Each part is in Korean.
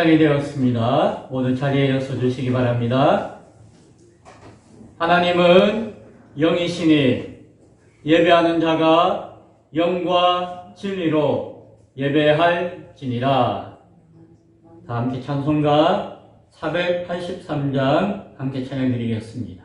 시간이 되었습니다. 모두 자리에 일어서 주시기 바랍니다. 하나님은 영이시니 예배하는 자가 영과 진리로 예배할지니라. 다 함께 찬송가 483장 함께 찬양드리겠습니다.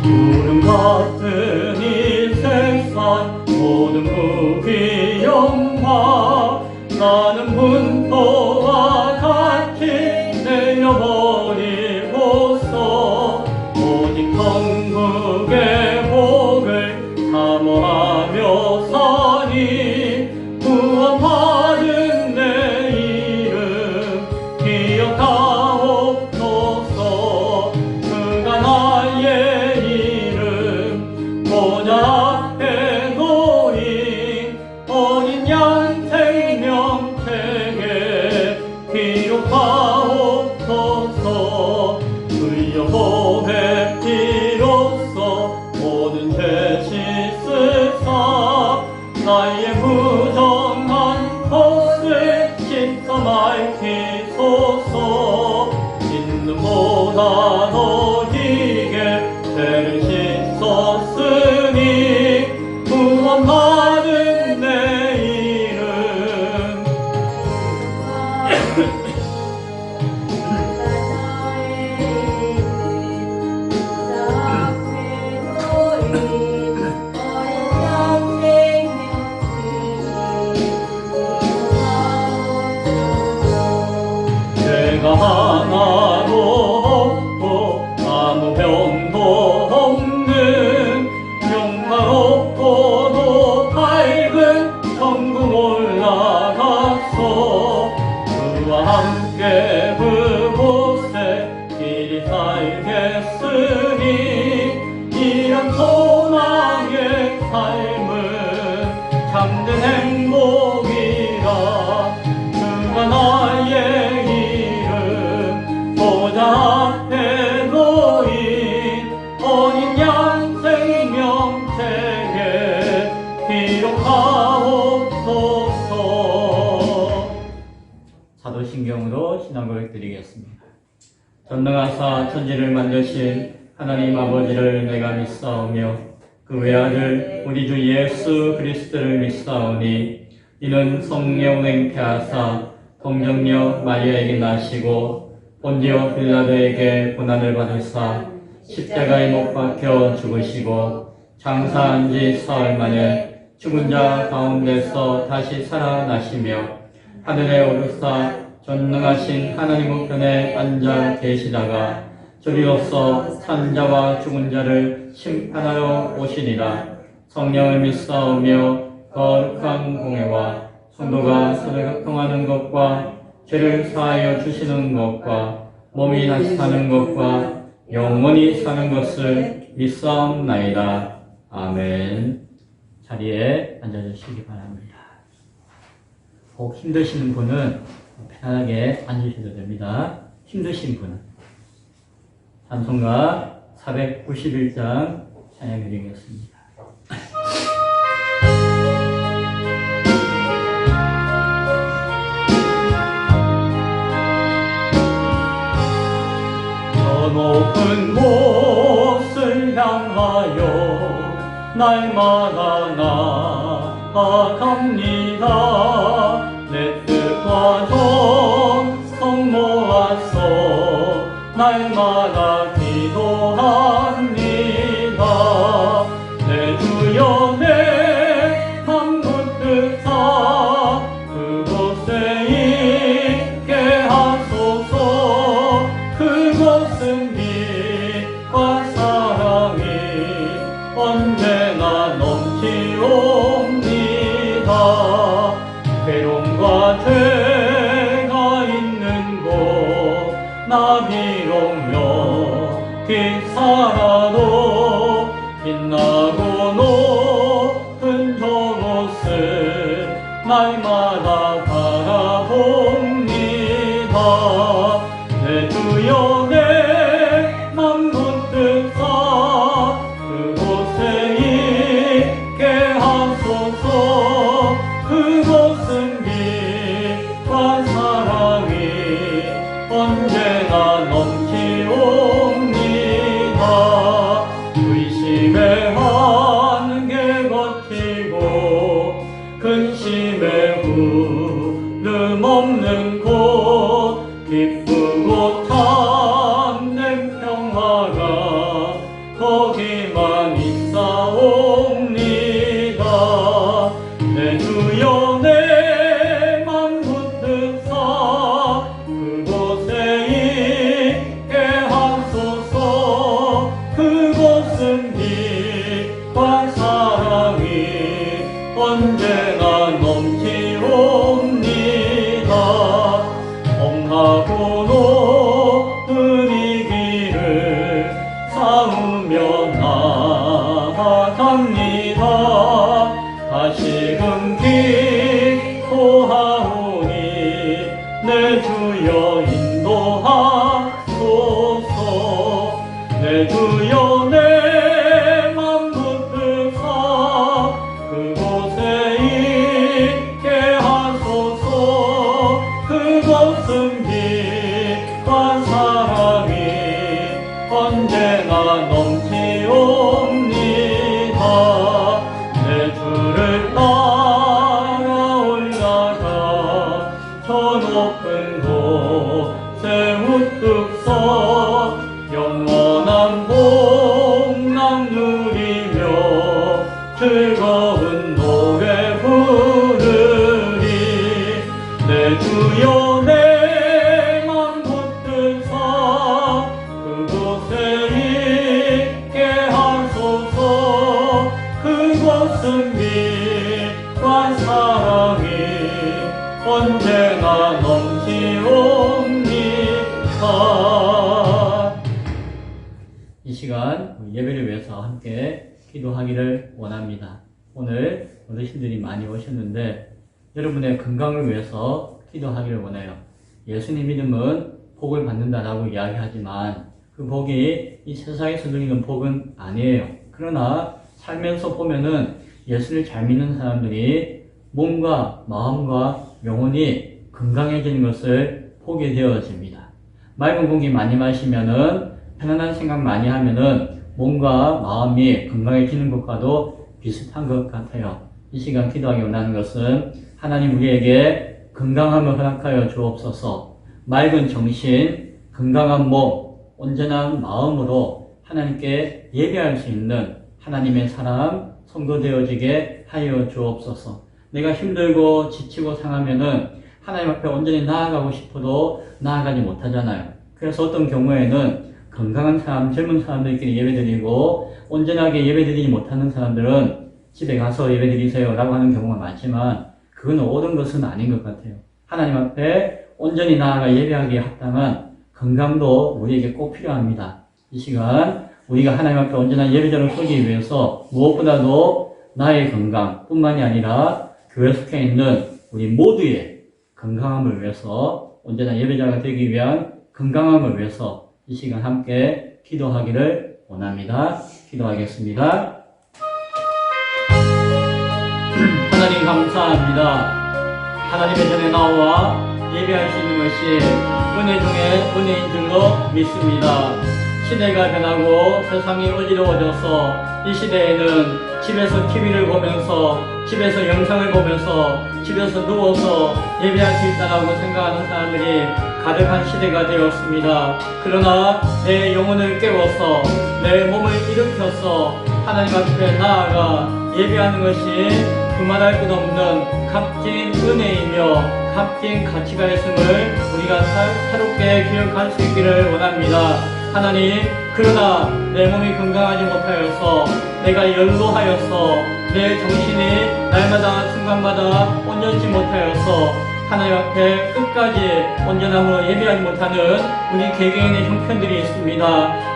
구름 같은 이 세상 모든 부귀 영화 나는 분포와 같이 내려버리고서 오직 천국의 복을 사모하며 사니 구원받은 내 이름 기억하옵소서. 그가 나의 이름 보좌 앞에 놓인 어린 양 생명책에 기록하옵소서. 의여 보배 피로써 모든 죄 씻으사 나의 부정한 것을 씻어 맑히소서. 있는보다 더디게 죄를 씻었으니 구원받은 내 이름 죄가 하나도 없고 아무 병도 없는 영광없고도 밝은 천국 올라가서 그와 함께 그곳에 길이 살겠으니 이런 소망의 삶은 참된 행복이라. 그가 나의 이름 보좌 앞에 놓인 어린 양 생명책에 기록하옵소서. 사도신경으로 신앙고백 드리겠습니다. 전능하사 천지를 만드신 하나님 아버지를 내가 믿사오며 그 외아들 우리 주 예수 그리스도를 믿사오니 이는 성령 맹태하사 동정녀 마리아에게 나시고 본디오 빌라도에게 고난을 받으사 십자가에 못 박혀 죽으시고 장사한 지 사흘 만에 죽은 자 가운데서 다시 살아나시며 하늘에 오르사 전능하신 하나님 우편에 앉아 계시다가 저리로서 산 자와 죽은 자를 심판하러 오시리라. 성령을 믿사오며 거룩한 공회와 성도가 서로 교통하는 것과 죄를 사하여 주시는 것과 몸이 다시 사는 것과 영원히 사는 것을 믿사옵나이다. 아멘. 자리에 앉아주시기 바랍니다. 혹 힘드시는 분은 편안하게 앉으셔도 됩니다. 힘드신 분은 찬송가 491장 찬양드리겠습니다. 저 높은 곳을 향하여 날마다 나아갑니다. 내 뜻과 정성 모아서 날마다 기도합니다. 내 주여 내 맘 붙드사 그곳에 있게 하소서. 그곳은 빛과 사랑이 언제나 넘치옵니다. 괴로움과 죄가 있는 곳 나 비록 몇 길 살아도 빛나고 높은 저곳을 날마다 바라봅니다. 내 주여 내 맘 붙드사 그곳에 근심의 흐름 없는 곳 기쁘고 참된 평화가 거기만 있사옵니다. 내 주여 내 맘 붙드사 그곳에 있게 하소서. 그곳은 빛과 사랑이 언제나 넘치옵니다. 험하고 높은 이 길을 쌓으며 나아갑니다. 다시금 기도하오니 내 주여 인도하소서. 내 주여 내 맘 붙드사 그곳에 있게 하소서. 그곳은 빛과 사랑이 언제나 넘치옵니다. 내 주를 따라 올라가 저 높은 곳에 우뚝 서 영원한 복락 누리며 즐거운 노래 부르리. 내 주여 내 맘 붙드사 그곳에 있게 하소서. 그곳은 빛과 사랑이 언제나 넘치옵니다. 이 시간 예배를 위해서 함께 기도하기를 원합니다. 오늘 어르신들이 많이 오셨는데 여러분의 건강을 위해서 기도하기를 원해요. 예수님 믿음은 복을 받는다라고 이야기하지만 그 복이 이 세상에서 누리는 복은 아니에요. 그러나 살면서 보면은 예수를 잘 믿는 사람들이 몸과 마음과 영혼이 건강해지는 것을 보게 되어집니다. 맑은 공기 많이 마시면은 편안한 생각 많이 하면은 몸과 마음이 건강해지는 것과도 비슷한 것 같아요. 이 시간 기도하기 원하는 것은 하나님 우리에게 건강함을 허락하여 주옵소서. 맑은 정신, 건강한 몸, 온전한 마음으로 하나님께 예배할 수 있는 하나님의 사람, 성도되어지게 하여 주옵소서. 내가 힘들고 지치고 상하면은 하나님 앞에 온전히 나아가고 싶어도 나아가지 못하잖아요. 그래서 어떤 경우에는 건강한 사람, 젊은 사람들끼리 예배드리고 온전하게 예배드리지 못하는 사람들은 집에 가서 예배드리세요 라고 하는 경우가 많지만 그건 옳은 것은 아닌 것 같아요. 하나님 앞에 온전히 나아가 예배하기에 합당한 건강도 우리에게 꼭 필요합니다. 이 시간 우리가 하나님 앞에 온전한 예배자를 서기 위해서 무엇보다도 나의 건강뿐만이 아니라 교회 속해 있는 우리 모두의 건강함을 위해서 온전한 예배자가 되기 위한 건강함을 위해서 이 시간 함께 기도하기를 원합니다. 기도하겠습니다. 하나님 감사합니다. 하나님의 전에 나와 예배할 수 있는 것이 은혜 중에 은혜인 줄로 믿습니다. 시대가 변하고 세상이 어지러워져서 이 시대에는 집에서 TV를 보면서 집에서 영상을 보면서 집에서 누워서 예배할 수 있다고 생각하는 사람들이 가득한 시대가 되었습니다. 그러나 내 영혼을 깨워서 내 몸을 일으켜서 하나님 앞에 나아가 예배하는 것이 두말할 것 없는 값진 은혜이며 값진 가치가 있음을 우리가 새롭게 기억할 수 있기를 원합니다. 하나님, 그러나 내 몸이 건강하지 못하여서 내가 연로하여서 내 정신이 날마다 순간마다 온전치 못하여서 하나님 앞에 끝까지 온전함으로 예배하지 못하는 우리 개개인의 형편들이 있습니다.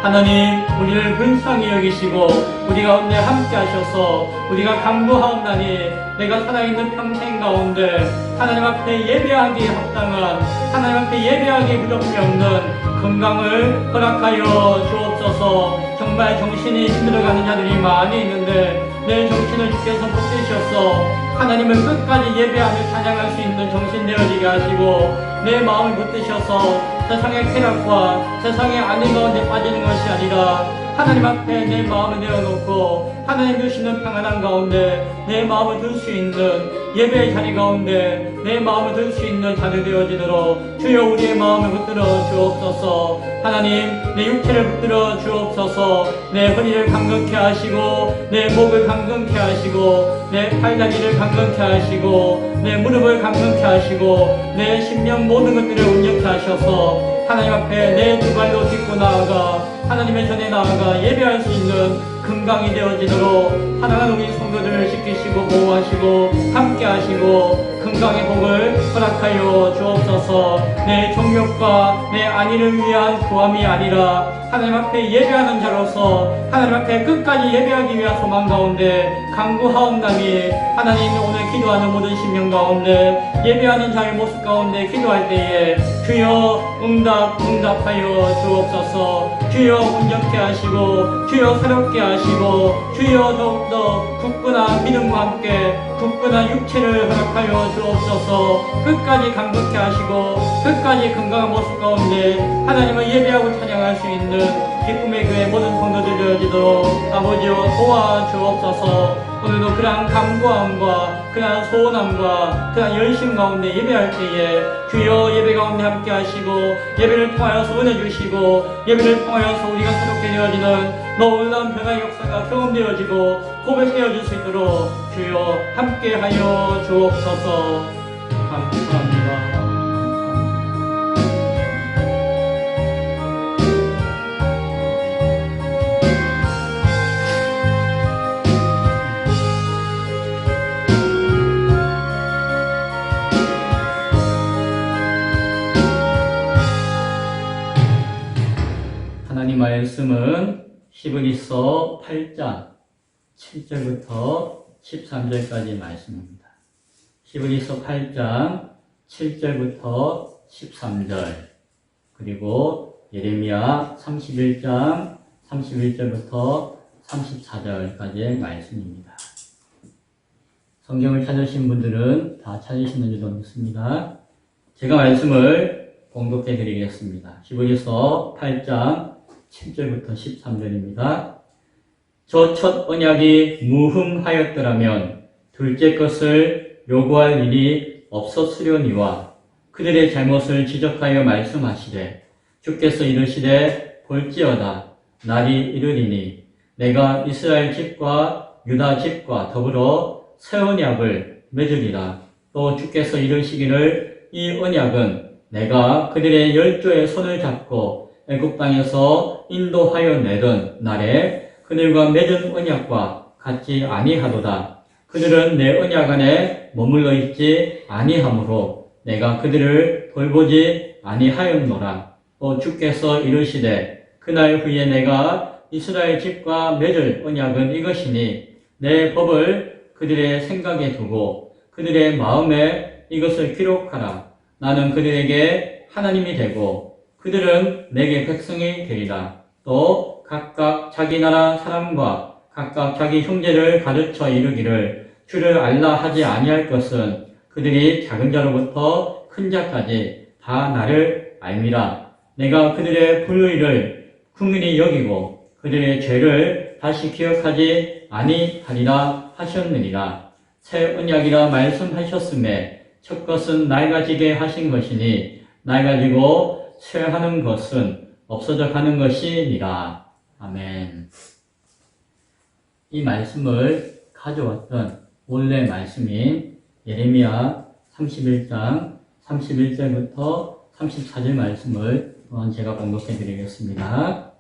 하나님, 우리를 근사히 여기시고 우리 가운데 함께 하셔서 우리가 간구하옵나니 내가 살아있는 평생 가운데 하나님 앞에 예배하기에 합당한 하나님 앞에 예배하기에 부족함이 없는 건강을 허락하여 주옵소서. 정말 정신이 힘들어가는 자들이 많이 있는데 내 정신을 주께서 붙드셔서 하나님을 끝까지 예배하며 찬양할 수 있는 정신 되어지게 하시고 내 마음을 붙드셔서 세상의 쾌락과 세상의 안위 가운데 빠지는 것이 아니라 하나님 앞에 내 마음을 내어놓고 하나님 주시는 평안한 가운데 내 마음을 둘 수 있는 예배의 자리 가운데 내 마음을 들 수 있는 자리 되어지도록 주여 우리의 마음을 붙들어 주옵소서. 하나님, 내 육체를 붙들어 주옵소서. 내 허리를 강건케 하시고 내 목을 강건케 하시고 내 팔다리를 강건케 하시고 내 무릎을 강건케 하시고 내 심령 모든 것들을 온전케 하셔서 하나님 앞에 내 두 발로 딛고 나아가 하나님의 전에 나아가 예배할 수 있는 건강이 되어지도록 사랑하는 우리 성도들을 지키시고 보호하시고 함께 하시고 건강의 복을 허락하여 주옵소서. 내 정욕과 내 안위를 위한 구함이 아니라 하나님 앞에 예배하는 자로서 하나님 앞에 끝까지 예배하기 위한 소망 가운데 간구하옵나니 하나님 오늘 기도하는 모든 심령 가운데 예배하는 자의 모습 가운데 기도할 때에 주여 응답하여 주옵소서. 주여 온전케 하시고 주여 새롭게 하시고 주여 더욱더 굳건한 믿음과 함께 굳건한 육체를 허락하여 주옵소서. 끝까지 강건케 하시고 끝까지 건강한 모습 가운데 하나님을 예배하고 찬양할 수 있는 기쁨의 교회 모든 성도들 되어지도록 아버지여 도와주옵소서. 오늘도 그러한 간구함과 그러한 소원함과 그러한 열심 가운데 예배할 때에 주여 예배 가운데 함께 하시고 예배를 통하여서 은혜 주시고 예배를 통하여서 우리가 새롭게 되어지는 놀라운 변화의 역사가 경험되어지고 고백되어질 수 있도록 주여 함께하여 주옵소서. 감사합니다. 하나님 말씀은 히브리서 8장 7절부터 13절까지 말씀입니다. 히브리서 8장 7절부터 13절 그리고 예레미야 31장 31절부터 34절까지의 말씀입니다. 성경을 찾으신 분들은 다 찾으시는 줄 믿습니다. 제가 말씀을 봉독해 드리겠습니다. 히브리서 8장 7절부터 13절입니다. 저 첫 언약이 무흠하였더라면 둘째 것을 요구할 일이 없었으려니와 그들의 잘못을 지적하여 말씀하시되 주께서 이르시되 볼지어다 날이 이르리니 내가 이스라엘 집과 유다 집과 더불어 새 언약을 맺으리라. 또 주께서 이르시기를 이 언약은 내가 그들의 열조의 손을 잡고 애굽 땅에서 인도하여 내던 날에 그들과 맺은 언약과 같지 아니하도다. 그들은 내 언약 안에 머물러 있지 아니하므로 내가 그들을 돌보지 아니하였노라. 또 주께서 이르시되 그날 후에 내가 이스라엘 집과 맺을 언약은 이것이니 내 법을 그들의 생각에 두고 그들의 마음에 이것을 기록하라. 나는 그들에게 하나님이 되고 그들은 내게 백성이 되리라. 또 각각 자기 나라 사람과 각각 자기 형제를 가르쳐 이르기를 주를 알라 하지 아니할 것은 그들이 작은 자로부터 큰 자까지 다 나를 알미라. 내가 그들의 불의를 긍휼히 여기고 그들의 죄를 다시 기억하지 아니하리라 하셨느니라. 새 언약이라 말씀하셨음에 첫 것은 낡아지게 하신 것이니 낡아지고 쇠하는 것은 없어져 가는 것이니라. 아멘. 이 말씀을 가져왔던 원래 말씀인 예레미야 31장 31절부터 34절 말씀을 또한 제가 봉독해 드리겠습니다.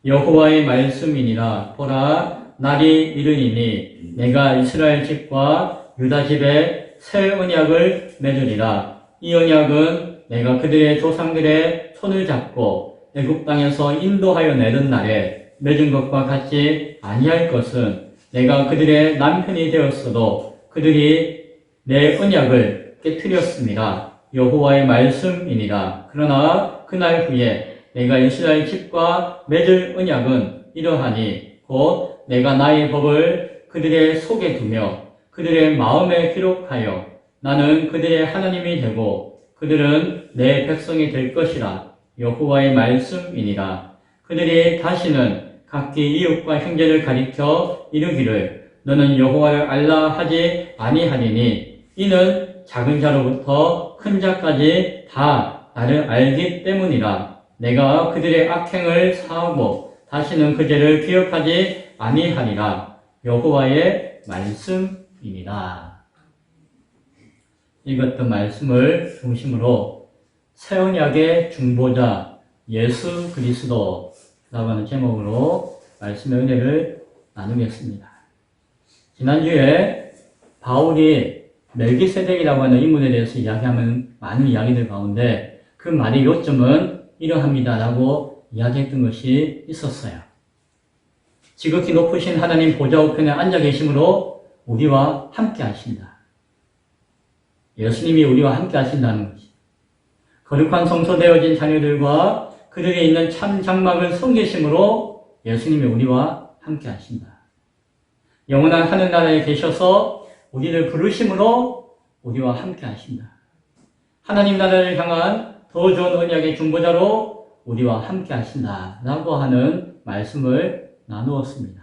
여호와의 말씀이니라. 보라 날이 이르리니 내가 이스라엘 집과 유다 집에 새 언약을 맺으리라. 이 언약은 내가 그들의 조상들의 손을 잡고 애굽 땅에서 인도하여 내던 날에 맺은 것과 같지 아니할 것은 내가 그들의 남편이 되었어도 그들이 내 언약을 깨뜨렸습니다. 여호와의 말씀이니라. 그러나 그날 후에 내가 이스라엘 집과 맺을 언약은 이러하니 곧 내가 나의 법을 그들의 속에 두며 그들의 마음에 기록하여 나는 그들의 하나님이 되고 그들은 내 백성이 될 것이라. 여호와의 말씀이니라. 그들이 다시는 각기 이웃과 형제를 가리켜 이르기를 너는 여호와를 알라 하지 아니하리니 이는 작은 자로부터 큰 자까지 다 나를 알기 때문이라. 내가 그들의 악행을 사하고 다시는 그 죄를 기억하지 아니하리라. 여호와의 말씀입니다. 읽었던 말씀을 중심으로 새 언약의 중보자 예수 그리스도라고 하는 제목으로 말씀의 은혜를 나누겠습니다. 지난주에 바울이 멜기세덱이라고 하는 인물에 대해서 이야기하면 많은 이야기들 가운데 그 말의 요점은 이러합니다라고 이야기했던 것이 있었어요. 지극히 높으신 하나님 보좌 우편에 앉아 계심으로 우리와 함께 하신다. 예수님이 우리와 함께 하신다는 것이. 거룩한 성소되어진 자녀들과 그들에 있는 참 장막을 섬기심으로 예수님이 우리와 함께 하신다. 영원한 하늘나라에 계셔서 우리를 부르심으로 우리와 함께 하신다. 하나님 나라를 향한 더 좋은 언약의 중보자로 우리와 함께 하신다 라고 하는 말씀을 나누었습니다.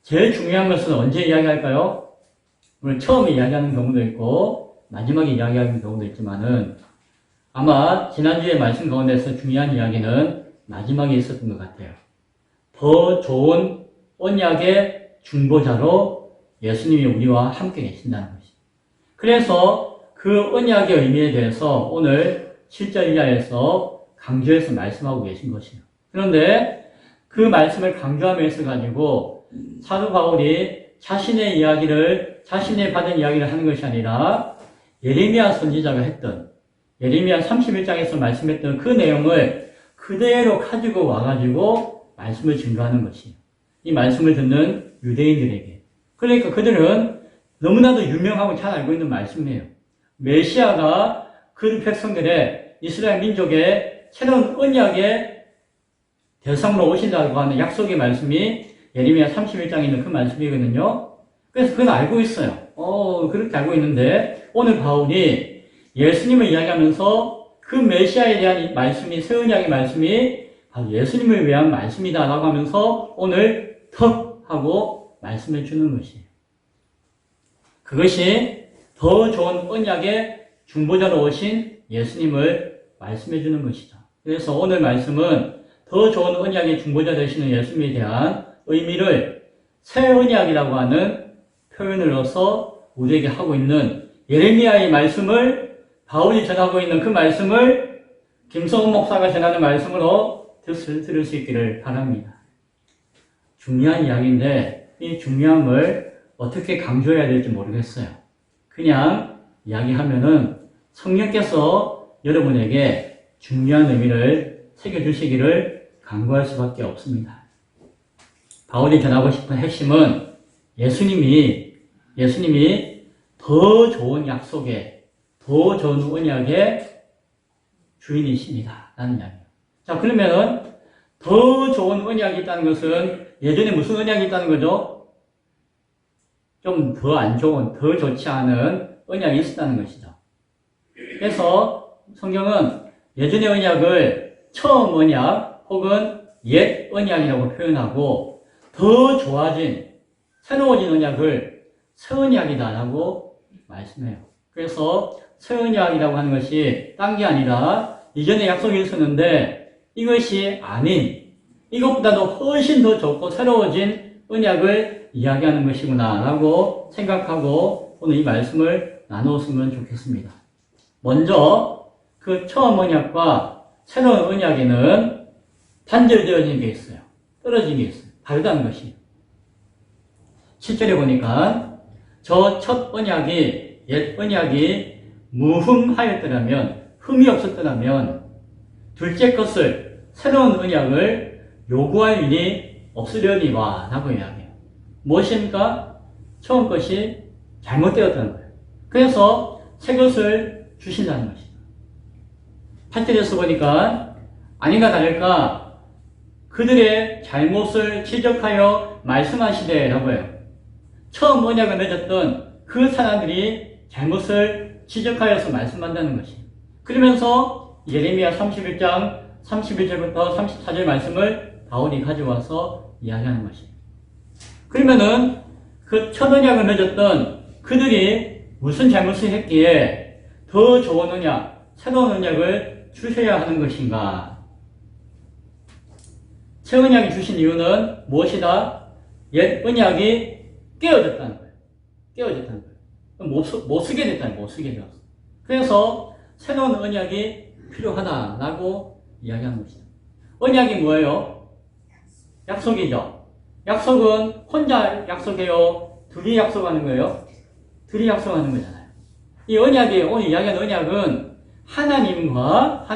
제일 중요한 것은 언제 이야기할까요? 물론 처음에 이야기하는 경우도 있고 마지막에 이야기하는 경우도 있지만은 아마 지난주에 말씀 가운데서 중요한 이야기는 마지막에 있었던 것 같아요. 더 좋은 언약의 중보자로 예수님이 우리와 함께 계신다는 것입니다. 그래서 그 언약의 의미에 대해서 오늘 7절 이하에서 강조해서 말씀하고 계신 것이에요. 그런데 그 말씀을 강조하면서 가지고 사도 바울이 자신의 이야기를, 자신의 받은 이야기를 하는 것이 아니라 예레미야 선지자가 했던, 예레미야 31장에서 말씀했던 그 내용을 그대로 가지고 와가지고 말씀을 증거하는 것이에요. 이 말씀을 듣는 유대인들에게. 그러니까 그들은 너무나도 유명하고 잘 알고 있는 말씀이에요. 메시아가 그 백성들의 이스라엘 민족의 새로운 언약의 대상으로 오신다고 하는 약속의 말씀이 예레미야 31장에 있는 그 말씀이거든요. 그래서 그건 알고 있어요. 그렇게 알고 있는데 오늘 바울이 예수님을 이야기하면서 그 메시아에 대한 말씀이, 새 언약의 말씀이 바로 예수님을 위한 말씀이다라고 하면서 오늘 턱 하고 말씀해 주는 것이에요. 그것이 더 좋은 언약의 중보자로 오신 예수님을 말씀해 주는 것이죠. 그래서 오늘 말씀은 더 좋은 언약의 중보자 되시는 예수님에 대한 의미를 새 언약이라고 하는 표현으로서 우리에게 하고 있는 예레미야의 말씀을 바울이 전하고 있는 그 말씀을 김성훈 목사가 전하는 말씀으로 들을 수 있기를 바랍니다. 중요한 이야기인데 이 중요함을 어떻게 강조해야 될지 모르겠어요. 그냥 이야기하면은 성령께서 여러분에게 중요한 의미를 새겨주시기를 간구할 수밖에 없습니다. 바울이 전하고 싶은 핵심은 예수님이 더 좋은 약속의, 더 좋은 언약의 주인이십니다. 라는 이야기예요. 자, 그러면은 더 좋은 언약이 있다는 것은 예전에 무슨 언약이 있다는 거죠? 좀 더 안 좋은, 더 좋지 않은 언약이 있었다는 것이죠. 그래서 성경은 예전의 언약을 처음 언약 혹은 옛 언약이라고 표현하고 더 좋아진, 새로워진 언약을 새 언약이다라고 말씀해요. 그래서 새 언약이라고 하는 것이 딴 게 아니라 이전에 약속이 있었는데 이것이 아닌, 이것보다도 훨씬 더 좋고 새로워진 언약을 이야기하는 것이구나라고 생각하고 오늘 이 말씀을 나누었으면 좋겠습니다. 먼저 그 처음 언약과 새로운 언약에는 단절되어진 게 있어요. 떨어진 게 있어요. 다르다는 것이에요. 7절에 보니까 저 첫 언약이, 옛 언약이 무흠하였더라면, 흠이 없었더라면 둘째 것을, 새로운 언약을 요구할 일이 없으려니와 라고 이야기해요. 무엇입니까? 처음 것이 잘못되었다는 거예요. 그래서 새 것을 주신다는 것이죠. 8절에서 보니까 아닌가 다를까 그들의 잘못을 지적하여 말씀하시되 라고 해요. 처음 언약을 맺었던 그 사람들이 잘못을 지적하여서 말씀한다는 것이에요. 그러면서 예레미야 31장 31절부터 34절 말씀을 바울이 가져와서 이야기하는 것이에요. 그러면은 그 첫 언약을 맺었던 그들이 무슨 잘못을 했기에 더 좋은 언약, 새로운 언약을 주셔야 하는 것인가? 새 언약이 주신 이유는 무엇이다? 옛 언약이 깨어졌다는 거예요. 깨어졌다는 거예요. 못 쓰게 됐다는 거예요. 못 쓰게 되었어. 그래서 새로운 언약이 필요하다라고 이야기하는 것이죠. 언약이 뭐예요? 약속이죠. 약속은 혼자 약속해요? 둘이 약속하는 거예요? 둘이 약속하는 거잖아요. 이 언약이, 오늘 이야기하는 언약은 하나님과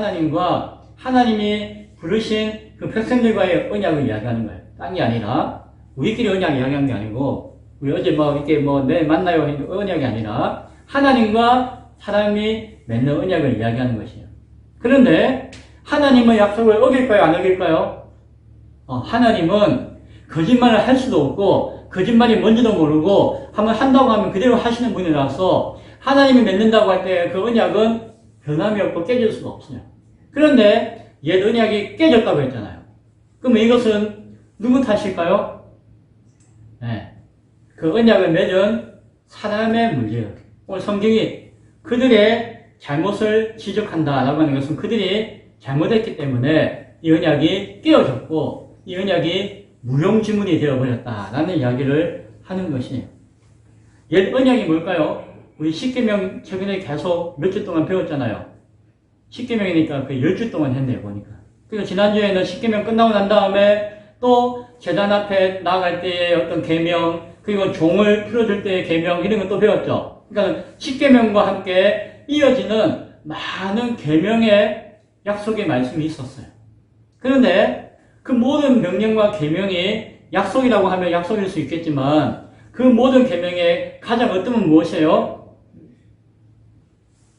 하나님이 부르신 그 백성들과의 언약을 이야기하는 거예요. 딴 게 아니라, 우리끼리 언약 이야기하는 게 아니고, 우리 어제 이렇게 내일 만나요 했는 언약이 아니라, 하나님과 사람이 맺는 언약을 이야기하는 것이에요. 그런데, 하나님은 약속을 어길까요? 안 어길까요? 하나님은 거짓말을 할 수도 없고, 거짓말이 뭔지도 모르고, 한번 한다고 하면 그대로 하시는 분이라서, 하나님이 맺는다고 할 때 그 언약은 변함이 없고 깨질 수가 없어요. 그런데, 옛 언약이 깨졌다고 했잖아요. 그러면 이것은 누구 탓일까요? 네. 그 언약을 맺은 사람의 문제예요. 오늘 성경이 그들의 잘못을 지적한다라고 하는 것은 그들이 잘못했기 때문에 이 언약이 깨어졌고 이 언약이 무용지물이 되어버렸다라는 이야기를 하는 것이에요. 옛 언약이 뭘까요? 우리 십계명 최근에 계속 몇 주 동안 배웠잖아요. 십계명이니까 그 10주 동안 했네요, 보니까. 그리고 지난주에는 십계명 끝나고 난 다음에 또 제단 앞에 나아갈 때의 어떤 계명, 그리고 종을 풀어줄 때의 계명, 이런 걸 또 배웠죠. 그러니까 십계명과 함께 이어지는 많은 계명의 약속의 말씀이 있었어요. 그런데 그 모든 명령과 계명이 약속이라고 하면 약속일 수 있겠지만 그 모든 계명의 가장 어떤 무엇이에요?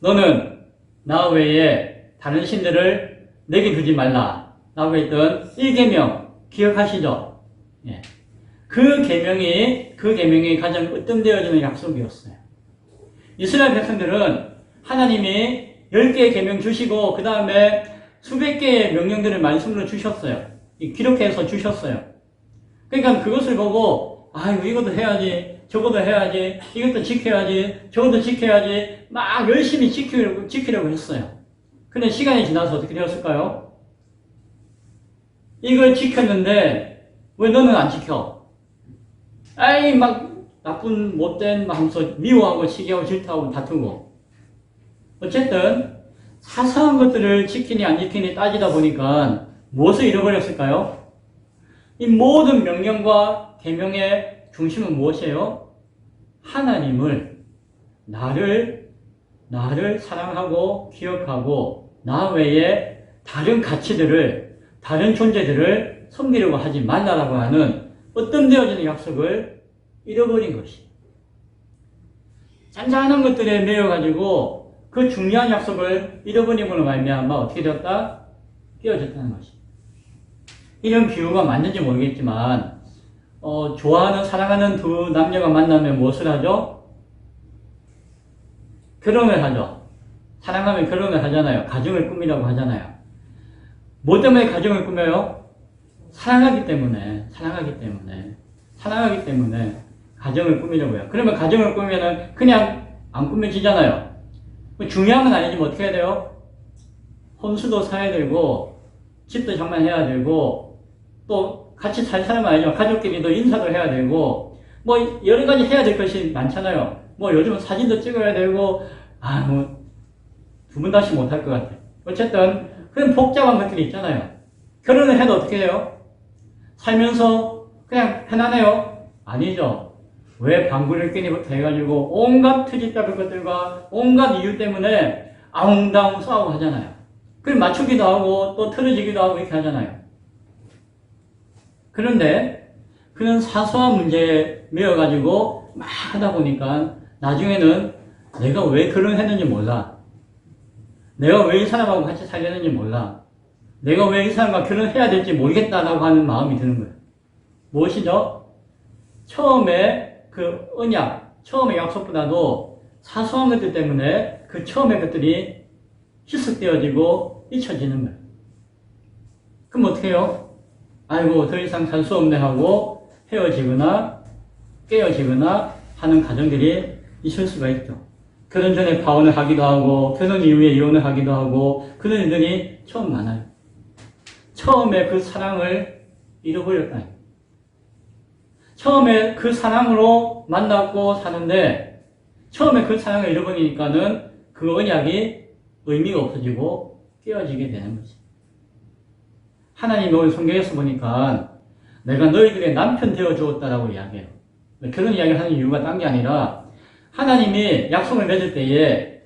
너는 나 외에 다른 신들을 내게 두지 말라 라고 했던 1계명 기억하시죠? 예. 그 계명이 가장 으뜸되어지는 약속이었어요. 이스라엘 백성들은 하나님이 10개의 계명 주시고 그 다음에 수백 개의 명령들을 말씀으로 주셨어요. 기록해서 주셨어요. 그러니까 그것을 보고 아이고 이것도 해야지, 저것도 해야지, 이것도 지켜야지, 저것도 지켜야지 막 열심히 지키려고 했어요. 근데 시간이 지나서 어떻게 되었을까요? 이걸 지켰는데 왜 너는 안 지켜? 아이 막 나쁜 못된 마음서 미워하고 시기하고 질투하고 다투고 어쨌든 사소한 것들을 지키니 안 지키니 따지다 보니까 무엇을 잃어버렸을까요? 이 모든 명령과 계명의 중심은 무엇이에요? 하나님을 나를 사랑하고 기억하고 나 외에 다른 가치들을 다른 존재들을 섬기려고 하지 말라라고 하는 어떤 되어지는 약속을 잃어버린 것이 잔잔한 것들에 매여가지고 그 중요한 약속을 잃어버림으로 말미암아 어떻게 되었다? 깨어졌다는 것이. 이런 비유가 맞는지 모르겠지만 좋아하는 사랑하는 두 남녀가 만나면 무엇을 하죠? 결혼을 하죠. 사랑하면 결혼을 하잖아요. 가정을 꾸미라고 하잖아요. 뭐 때문에 가정을 꾸며요? 사랑하기 때문에 가정을 꾸미려고 해요. 그러면 가정을 꾸미면은 그냥 안 꾸며지잖아요. 중요한 건 아니지만 어떻게 해야 돼요? 혼수도 사야 되고 집도 장만해야 되고 또 같이 살 사람은 아니지만 가족끼리도 인사도 해야 되고 뭐 여러 가지 해야 될 것이 많잖아요. 뭐 요즘은 사진도 찍어야 되고 두 번 다시 못할 것 같아. 어쨌든 그런 복잡한 것들이 있잖아요. 결혼을 해도 어떻게 해요? 살면서 그냥 편안해요? 아니죠. 왜 방구를 끼니부터 해가지고 온갖 트집잡을 것들과 온갖 이유 때문에 아웅다웅 싸우고 하잖아요. 그걸 맞추기도 하고 또 틀어지기도 하고 이렇게 하잖아요. 그런데 그런 사소한 문제에 매여가지고 막 하다 보니까 나중에는 내가 왜 결혼했는지 몰라. 내가 왜 이 사람하고 같이 살려는지 몰라. 내가 왜 이 사람과 결혼해야 될지 모르겠다라고 하는 마음이 드는 거예요. 무엇이죠? 처음에 그 언약, 처음의 약속보다도 사소한 것들 때문에 그 처음의 것들이 희석되어지고 잊혀지는 거예요. 그럼 어떻게 해요? 아이고 더 이상 살 수 없네 하고 헤어지거나 깨어지거나 하는 가정들이 있을 수가 있죠. 결혼 전에 파혼을 하기도 하고, 결혼 이후에 이혼을 하기도 하고, 그런 일들이 처음 많아요. 처음에 그 사랑을 잃어버렸다. 처음에 그 사랑으로 만났고 사는데, 처음에 그 사랑을 잃어버리니까는 그 언약이 의미가 없어지고 깨어지게 되는 거지. 하나님이 오늘 성경에서 보니까 내가 너희들의 남편 되어 주었다라고 이야기해요. 그런 이야기를 하는 이유가 딴 게 아니라 하나님이 약속을 맺을 때에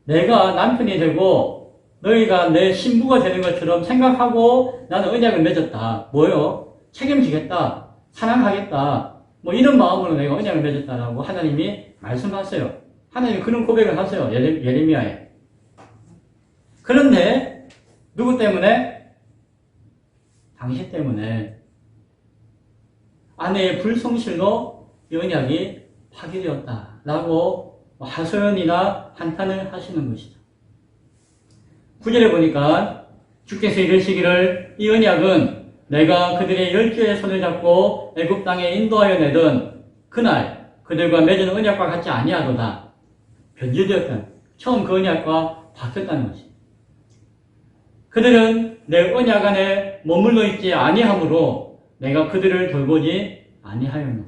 내가 남편이 되고 너희가 내 신부가 되는 것처럼 생각하고 나는 언약을 맺었다. 뭐요? 책임지겠다. 사랑하겠다. 뭐 이런 마음으로 내가 언약을 맺었다라고 하나님이 말씀하세요. 하나님이 그런 고백을 하세요. 예레미야에. 그런데 누구 때문에? 당신 때문에 아내의 불성실로 이 언약이 파괴되었다라고 하소연이나 한탄을 하시는 것이죠. 9절에 보니까 주께서 이르시기를 이 언약은 내가 그들의 열조의 손을 잡고 애굽 땅에 인도하여 내던 그날 그들과 맺은 언약과 같지 아니하도다. 변질되었다. 처음 그 언약과 바뀌었다는 것이. 그들은 내 언약 안에 머물러 있지 아니하므로 내가 그들을 돌보지 아니하였노라.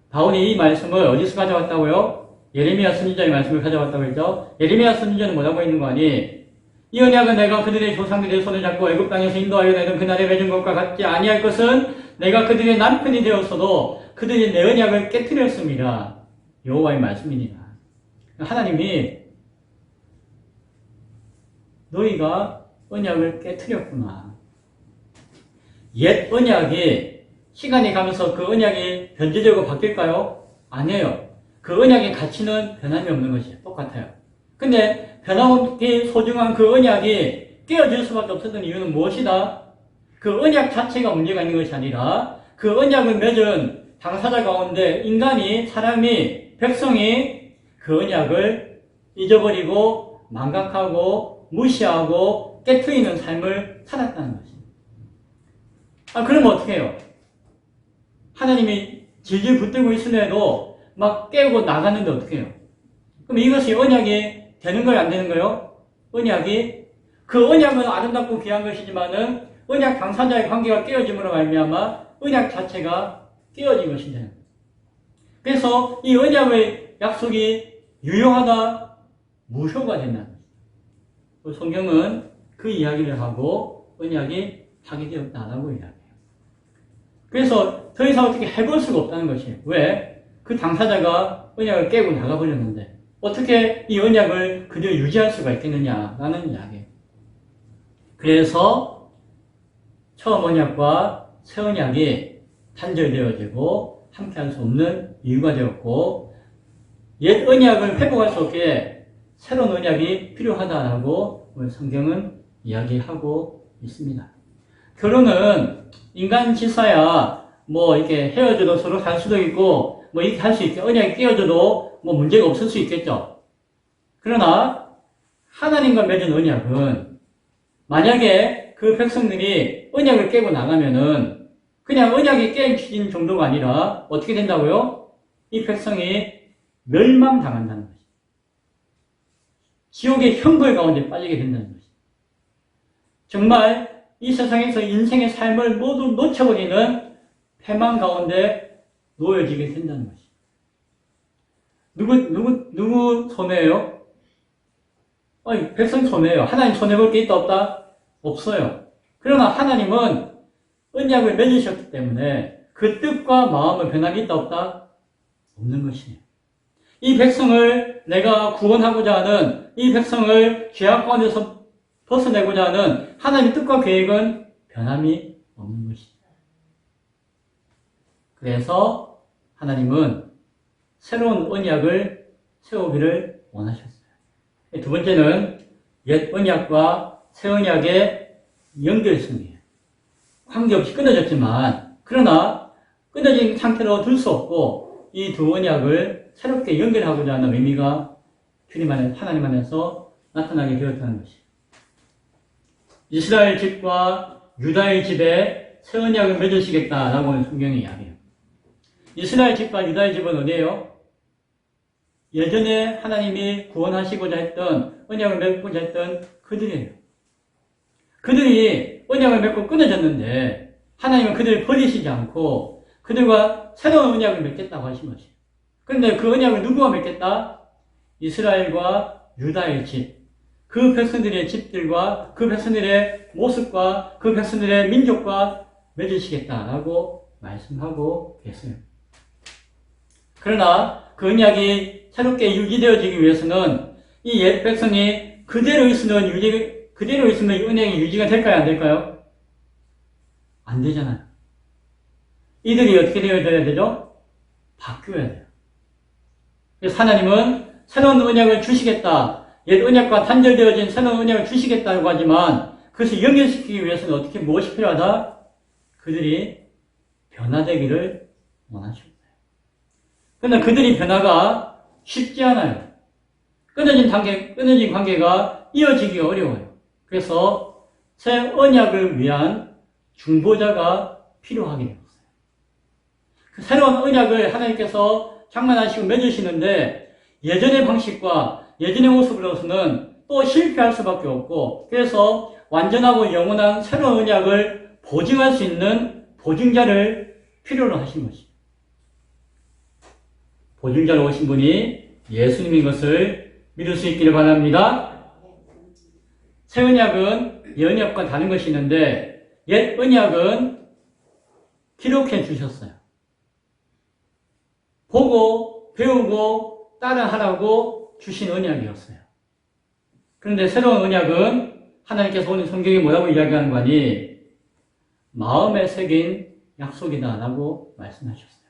바울이 이 말씀을 어디서 가져왔다고요? 예레미야 선지자의 말씀을 가져왔다고 했죠. 예레미야 선지자는 뭐라고 있는 거 아니? 이 언약은 내가 그들의 조상들의 손을 잡고 애굽 땅에서 인도하여 내던 그날에 맺은 것과 같지 아니할 것은 내가 그들의 남편이 되었어도 그들이 내 언약을 깨뜨렸습니다. 여호와의 말씀이니라. 하나님이 너희가 언약을 깨뜨렸구나. 옛 언약이 시간이 가면서 그 언약이 변질되고 바뀔까요? 아니에요. 그 언약의 가치는 변함이 없는 것이 똑같아요. 근데 변함없게 소중한 그 언약이 깨어질 수밖에 없었던 이유는 무엇이다? 그 언약 자체가 문제가 있는 것이 아니라 그 언약을 맺은 당사자 가운데 인간이, 사람이, 백성이 그 언약을 잊어버리고 망각하고 무시하고 깨트리는 삶을 살았다는 것입니다. 그럼 어떻게 해요? 하나님이 질질 붙들고 있음에도 막 깨우고 나가는데 어떻게 해요? 그럼 이것이 언약이 되는 거예요? 안 되는 거예요? 언약이? 그 언약은 아름답고 귀한 것이지만은 언약 당사자의 관계가 깨어짐으로 말미암아 언약 자체가 깨어진 것이 되는 거예요. 그래서 이 언약의 약속이 유효하다, 무효가 된다는 거예요. 성경은 그 이야기를 하고 언약이 파괴되었다라고 이야기해요. 그래서 더 이상 어떻게 해볼 수가 없다는 것이에요. 왜? 그 당사자가 언약을 깨고 나가버렸는데 어떻게 이 언약을 그대로 유지할 수가 있겠느냐라는 이야기예요. 그래서 처음 언약과 새 언약이 단절되어지고 함께할 수 없는 이유가 되었고 옛 언약을 회복할 수 없게 새로운 언약이 필요하다라고 성경은 이야기하고 있습니다. 결혼은 인간 지사야 뭐 이렇게 헤어져도 서로 살 수도 있고 뭐 이렇게 할 수 있게 언약이 깨어져도 뭐 문제가 없을 수 있겠죠. 그러나 하나님과 맺은 언약은 만약에 그 백성들이 언약을 깨고 나가면은 그냥 언약이 깨진 정도가 아니라 어떻게 된다고요? 이 백성이 멸망당한다는 것이죠. 지옥의 형벌 가운데 빠지게 된다는 것이죠. 정말 이 세상에서 인생의 삶을 모두 놓쳐버리는 패망 가운데 놓여지게 된다는 것이죠. 누구 손해예요? 백성 손해예요. 하나님 손해볼 게 있다 없다? 없어요. 그러나 하나님은 언약을 맺으셨기 때문에 그 뜻과 마음의 변함이 있다 없다? 없는 것이에요. 이 백성을 내가 구원하고자 하는 이 백성을 죄악 가운데서 벗어내고자 하는 하나님의 뜻과 계획은 변함이 없는 것입니다. 그래서 하나님은 새로운 언약을 세우기를 원하셨어요. 두 번째는 옛 언약과 새 언약의 연결성이에요. 관계없이 끊어졌지만 그러나 끊어진 상태로 둘 수 없고 이 두 언약을 새롭게 연결하고자 하는 의미가 하나님 안에서 나타나게 되었다는 것이에요. 이스라엘 집과 유다의 집에 새 언약을 맺으시겠다라고 성경이 이야기해요. 이스라엘 집과 유다의 집은 어디예요? 예전에 하나님이 구원하시고자 했던, 언약을 맺고자 했던 그들이에요. 그들이 언약을 맺고 끊어졌는데 하나님은 그들을 버리시지 않고 그들과 새로운 언약을 맺겠다고 하신 것이에요. 그런데 그 언약을 누구와 맺겠다? 이스라엘과 유다의 집, 그 백성들의 집들과 그 백성들의 모습과 그 백성들의 민족과 맺으시겠다라고 말씀하고 계세요. 그러나 그 언약이 새롭게 유지되어지기 위해서는 이 옛 백성이 그대로 있으면 이 은행이 유지가 될까요? 안 될까요? 안 되잖아요. 이들이 어떻게 되어야 되죠? 바뀌어야 돼요. 그래서 하나님은 새로운 언약을 주시겠다. 옛 언약과 단절되어진 새로운 언약을 주시겠다고 하지만 그것을 연결시키기 위해서는 어떻게 무엇이 필요하다? 그들이 변화되기를 원하십니다. 그런데 그들이 변화가 쉽지 않아요. 끊어진 관계가 이어지기가 어려워요. 그래서 새 언약을 위한 중보자가 필요하게 되었어요. 그 새로운 언약을 하나님께서 장만하시고 맺으시는데 예전의 방식과 예전의 모습으로서는 또 실패할 수밖에 없고 그래서 완전하고 영원한 새로운 언약을 보증할 수 있는 보증자를 필요로 하신 것이죠. 보증자로 오신 분이 예수님인 것을 믿을 수 있기를 바랍니다. 새 언약은 옛 언약과 다른 것이 있는데 옛 언약은 기록해 주셨어요. 보고 배우고 따라하라고 주신 언약이었어요. 그런데 새로운 언약은 하나님께서 오늘 성경에 뭐라고 이야기하는 거니? 마음에 새긴 약속이다라고 말씀하셨어요.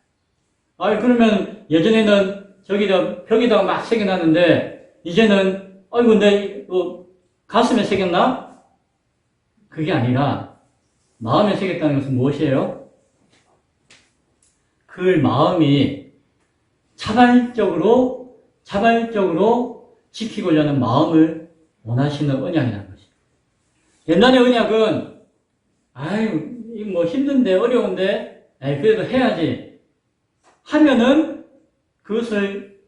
그러면 예전에는 저기다 벽에다가 막 새겨놨는데 이제는 내 가슴에 새겼나? 그게 아니라 마음에 새겼다는 것은 무엇이에요? 그 마음이 자발적으로 지키고자 하는 마음을 원하시는 언약이라는 것이죠. 옛날의 언약은 이거 힘든데 어려운데 그래도 해야지 하면은 그것을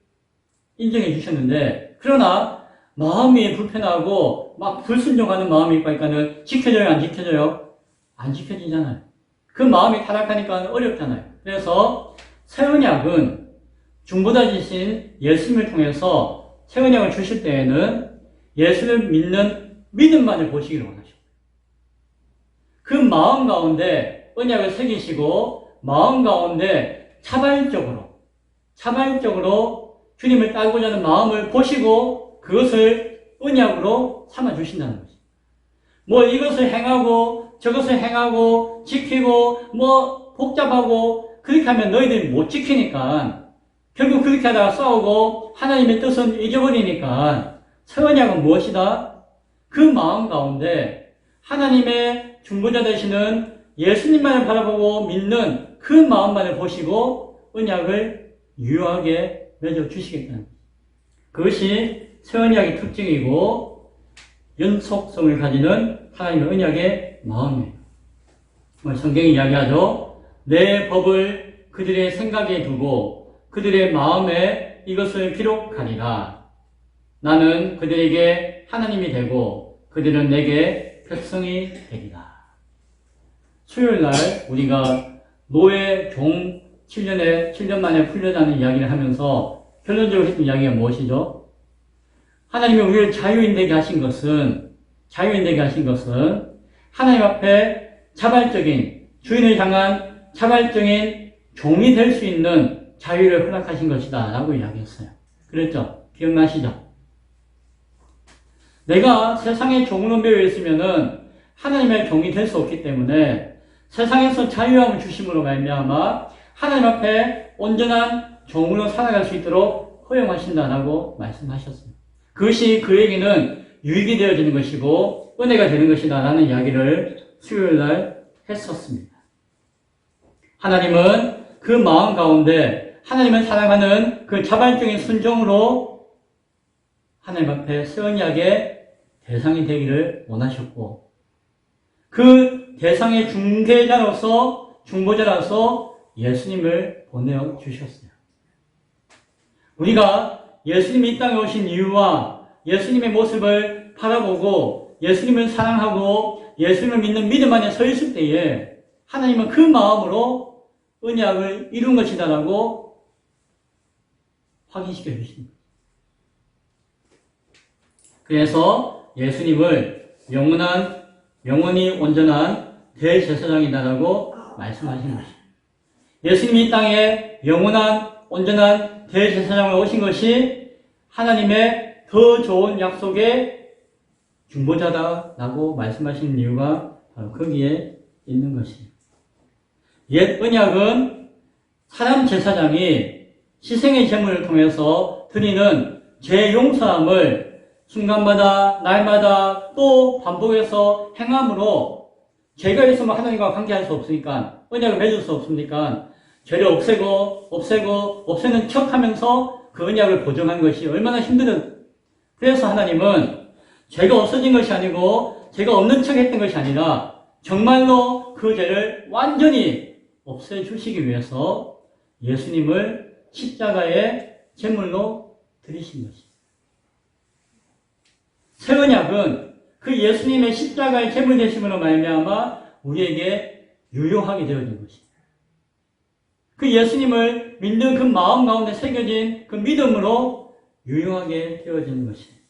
인정해 주셨는데 그러나 마음이 불편하고 막 불순종하는 마음이 있으니까는 지켜져요? 안 지켜져요? 안 지켜지잖아요. 그 마음이 타락하니까 어렵잖아요. 그래서 새 언약은 중보자이신 예수님을 통해서 새 언약을 주실 때에는 예수를 믿는 믿음만을 보시기를 원하십니다. 그 마음 가운데 언약을 새기시고 마음 가운데 자발적으로 주님을 따르고자 하는 마음을 보시고 그것을 언약으로 삼아주신다는 것입니다. 이것을 행하고 저것을 행하고 지키고 복잡하고 그렇게 하면 너희들이 못 지키니까 결국 그렇게 하다가 싸우고 하나님의 뜻은 잊어버리니까 새 언약은 무엇이다? 그 마음 가운데 하나님의 중보자 되시는 예수님만을 바라보고 믿는 그 마음만을 보시고 언약을 유효하게 맺어주시겠다는 그것이 새 언약의 특징이고 연속성을 가지는 하나님의 언약의 마음이에요. 성경이 이야기하죠. 내 법을 그들의 생각에 두고 그들의 마음에 이것을 기록하리라. 나는 그들에게 하나님이 되고 그들은 내게 백성이 되리라. 수요일날 우리가 노예 종 7년 만에 풀려나는 이야기를 하면서 결론적으로 했던 이야기가 무엇이죠? 하나님이 우리를 자유인 되게 하신 것은 하나님 앞에 주인을 향한 자발적인 종이 될 수 있는 자유를 허락하신 것이다 라고 이야기했어요. 그랬죠? 기억나시죠? 내가 세상의 종으로 매여 있으면은 하나님의 종이 될 수 없기 때문에 세상에서 자유함을 주심으로 말미암아 하나님 앞에 온전한 종으로 살아갈 수 있도록 허용하신다라고 말씀하셨습니다. 그것이 그에게는 유익이 되어지는 것이고 은혜가 되는 것이다 라는 이야기를 수요일날 했었습니다. 하나님은 그 마음 가운데 하나님을 사랑하는 그 자발적인 순종으로 하나님 앞에 새 언약의 대상이 되기를 원하셨고 그 대상의 중보자로서 예수님을 보내어 주셨어요. 우리가 예수님이 이 땅에 오신 이유와 예수님의 모습을 바라보고 예수님을 사랑하고 예수님을 믿는 믿음 안에 서 있을 때에 하나님은 그 마음으로 언약을 이룬 것이다라고 확인시켜 주십니다. 그래서 예수님을 영원히 온전한 대제사장이다라고 말씀하신 것입니다. 예수님이 이 땅에 영원한 온전한 대제사장으로 오신 것이 하나님의 더 좋은 약속의 중보자다라고 말씀하시는 이유가 바로 거기에 있는 것입니다. 옛 언약은 사람 제사장이 희생의 제물을 통해서 드리는 죄 용서함을 순간마다 날마다 또 반복해서 행함으로 죄가 있으면 하나님과 관계할 수 없으니까 언약을 맺을 수 없으니까 죄를 없애는 척하면서 그 언약을 보증한 것이 얼마나 힘든. 그래서 하나님은 죄가 없어진 것이 아니고 죄가 없는 척했던 것이 아니라 정말로 그 죄를 완전히 없애주시기 위해서 예수님을 십자가의 제물로 드리신 것입니다. 새 언약은 그 예수님의 십자가의 제물 되심으로 말미암아 우리에게 유효하게 되어진 것입니다. 그 예수님을 믿는 그 마음 가운데 새겨진 그 믿음으로 유효하게 되어지는 것입니다.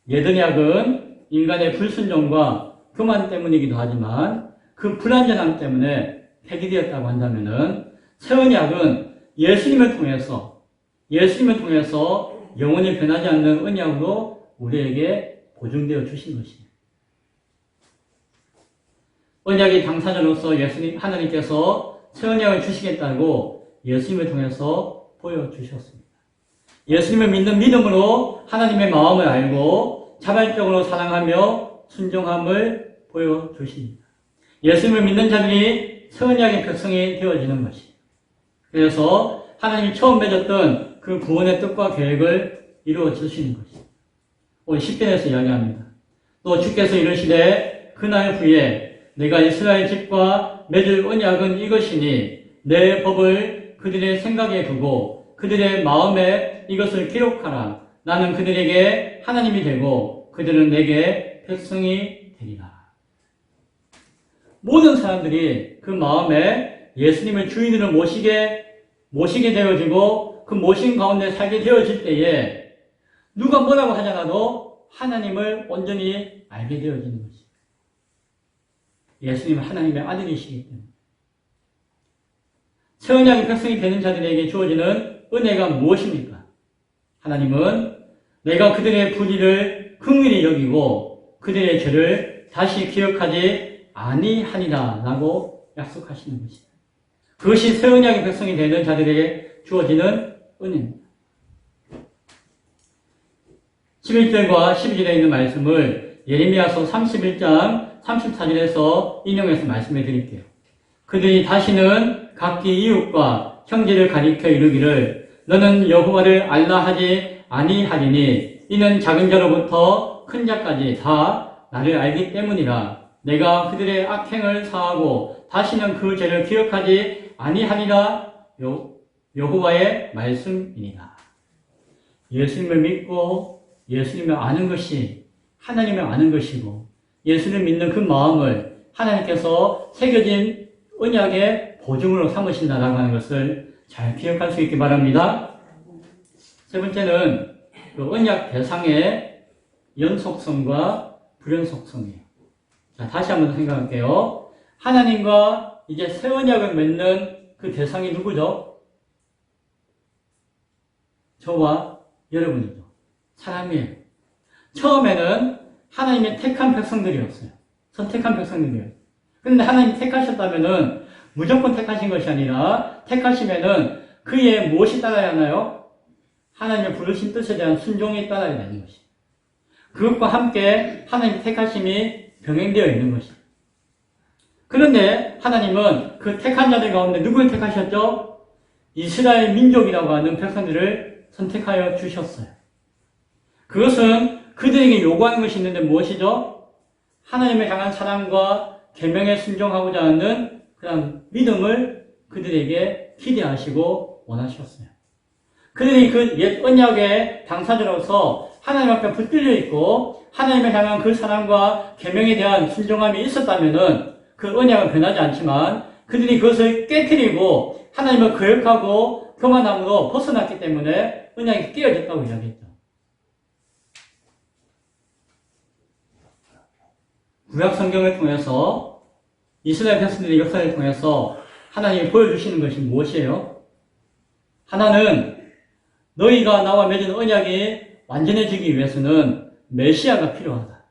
옛 언약은 인간의 불순종과 교만 때문이기도 하지만 그 불완전함 때문에 폐기되었다고 한다면은 새 언약은 예수님을 통해서 영원히 변하지 않는 언약으로 우리에게 보증되어 주신 것입니다. 언약의 당사자로서 하나님께서 새 언약을 주시겠다고 예수님을 통해서 보여주셨습니다. 예수님을 믿는 믿음으로 하나님의 마음을 알고 자발적으로 사랑하며 순종함을 보여주십니다. 예수님을 믿는 자들이 새 언약의 백성이 되어지는 것입니다. 그래서 하나님이 처음 맺었던 그 구원의 뜻과 계획을 이루어 주시는 것입니다. 오늘 10절에서 이야기합니다. 또 주께서 이르시되 그날 후에 내가 이스라엘 집과 맺을 언약은 이것이니 내 법을 그들의 생각에 두고 그들의 마음에 이것을 기록하라. 나는 그들에게 하나님이 되고 그들은 내게 백성이 되리라. 모든 사람들이 그 마음에 예수님을 주인으로 모시게 되어지고 그 모신 가운데 살게 되어질 때에 누가 뭐라고 하지 않아도 하나님을 온전히 알게 되어지는 것입니다. 예수님은 하나님의 아들이시기 때문에. 새 언약의 백성이 되는 자들에게 주어지는 은혜가 무엇입니까? 하나님은 내가 그들의 불의를 긍휼히 여기고 그들의 죄를 다시 기억하지 아니하리라 라고 약속하시는 것입니다. 그것이 새 언약의 백성이 되는 자들에게 주어지는 은혜입니다. 11절과 12절에 있는 말씀을 예레미야서 31장 34절에서 인용해서 말씀해 드릴게요. 그들이 다시는 각기 이웃과 형제를 가리켜 이르기를 너는 여호와를 알라 하지 아니하리니 이는 작은 자로부터 큰 자까지 다 나를 알기 때문이라. 내가 그들의 악행을 사하고 다시는 그 죄를 기억하지 아니하리라. 여호와의 말씀이니라. 예수님을 믿고 예수님을 아는 것이 하나님을 아는 것이고 예수를 믿는 그 마음을 하나님께서 새겨진 언약의 보증으로 삼으신다라고 하는 것을 잘 기억할 수 있기 바랍니다. 세 번째는 그 언약 대상의 연속성과 불연속성이에요. 자, 다시 한번 생각할게요. 하나님과 이제 새 언약을 맺는 그 대상이 누구죠? 저와 여러분이죠. 사람이에요. 처음에는 하나님의 택한 백성들이었어요. 선택한 백성들이에요. 그런데 하나님이 택하셨다면은 무조건 택하신 것이 아니라 택하시면은 그의 무엇이 따라야 하나요? 하나님의 부르신 뜻에 대한 순종이 따라야 되는 것이에요. 그것과 함께 하나님의 택하심이 병행되어 있는 것이에요. 그런데 하나님은 그 택한 자들 가운데 누구를 택하셨죠? 이스라엘 민족이라고 하는 백성들을 선택하여 주셨어요. 그것은 그들에게 요구하는 것이 있는데 무엇이죠? 하나님을 향한 사랑과 계명에 순종하고자 하는 그런 믿음을 그들에게 기대하시고 원하셨어요. 그들이 그 옛 언약의 당사자로서 하나님 앞에 붙들려 있고 하나님을 향한 그 사랑과 계명에 대한 순종함이 있었다면은 그 언약은 변하지 않지만 그들이 그것을 깨트리고 하나님을 거역하고 교만함으로 벗어났기 때문에 언약이 깨어졌다고 이야기했죠. 구약 성경을 통해서 이스라엘 백성들의 역사를 통해서 하나님이 보여주시는 것이 무엇이에요? 하나는 너희가 나와 맺은 언약이 완전해지기 위해서는 메시아가 필요하다.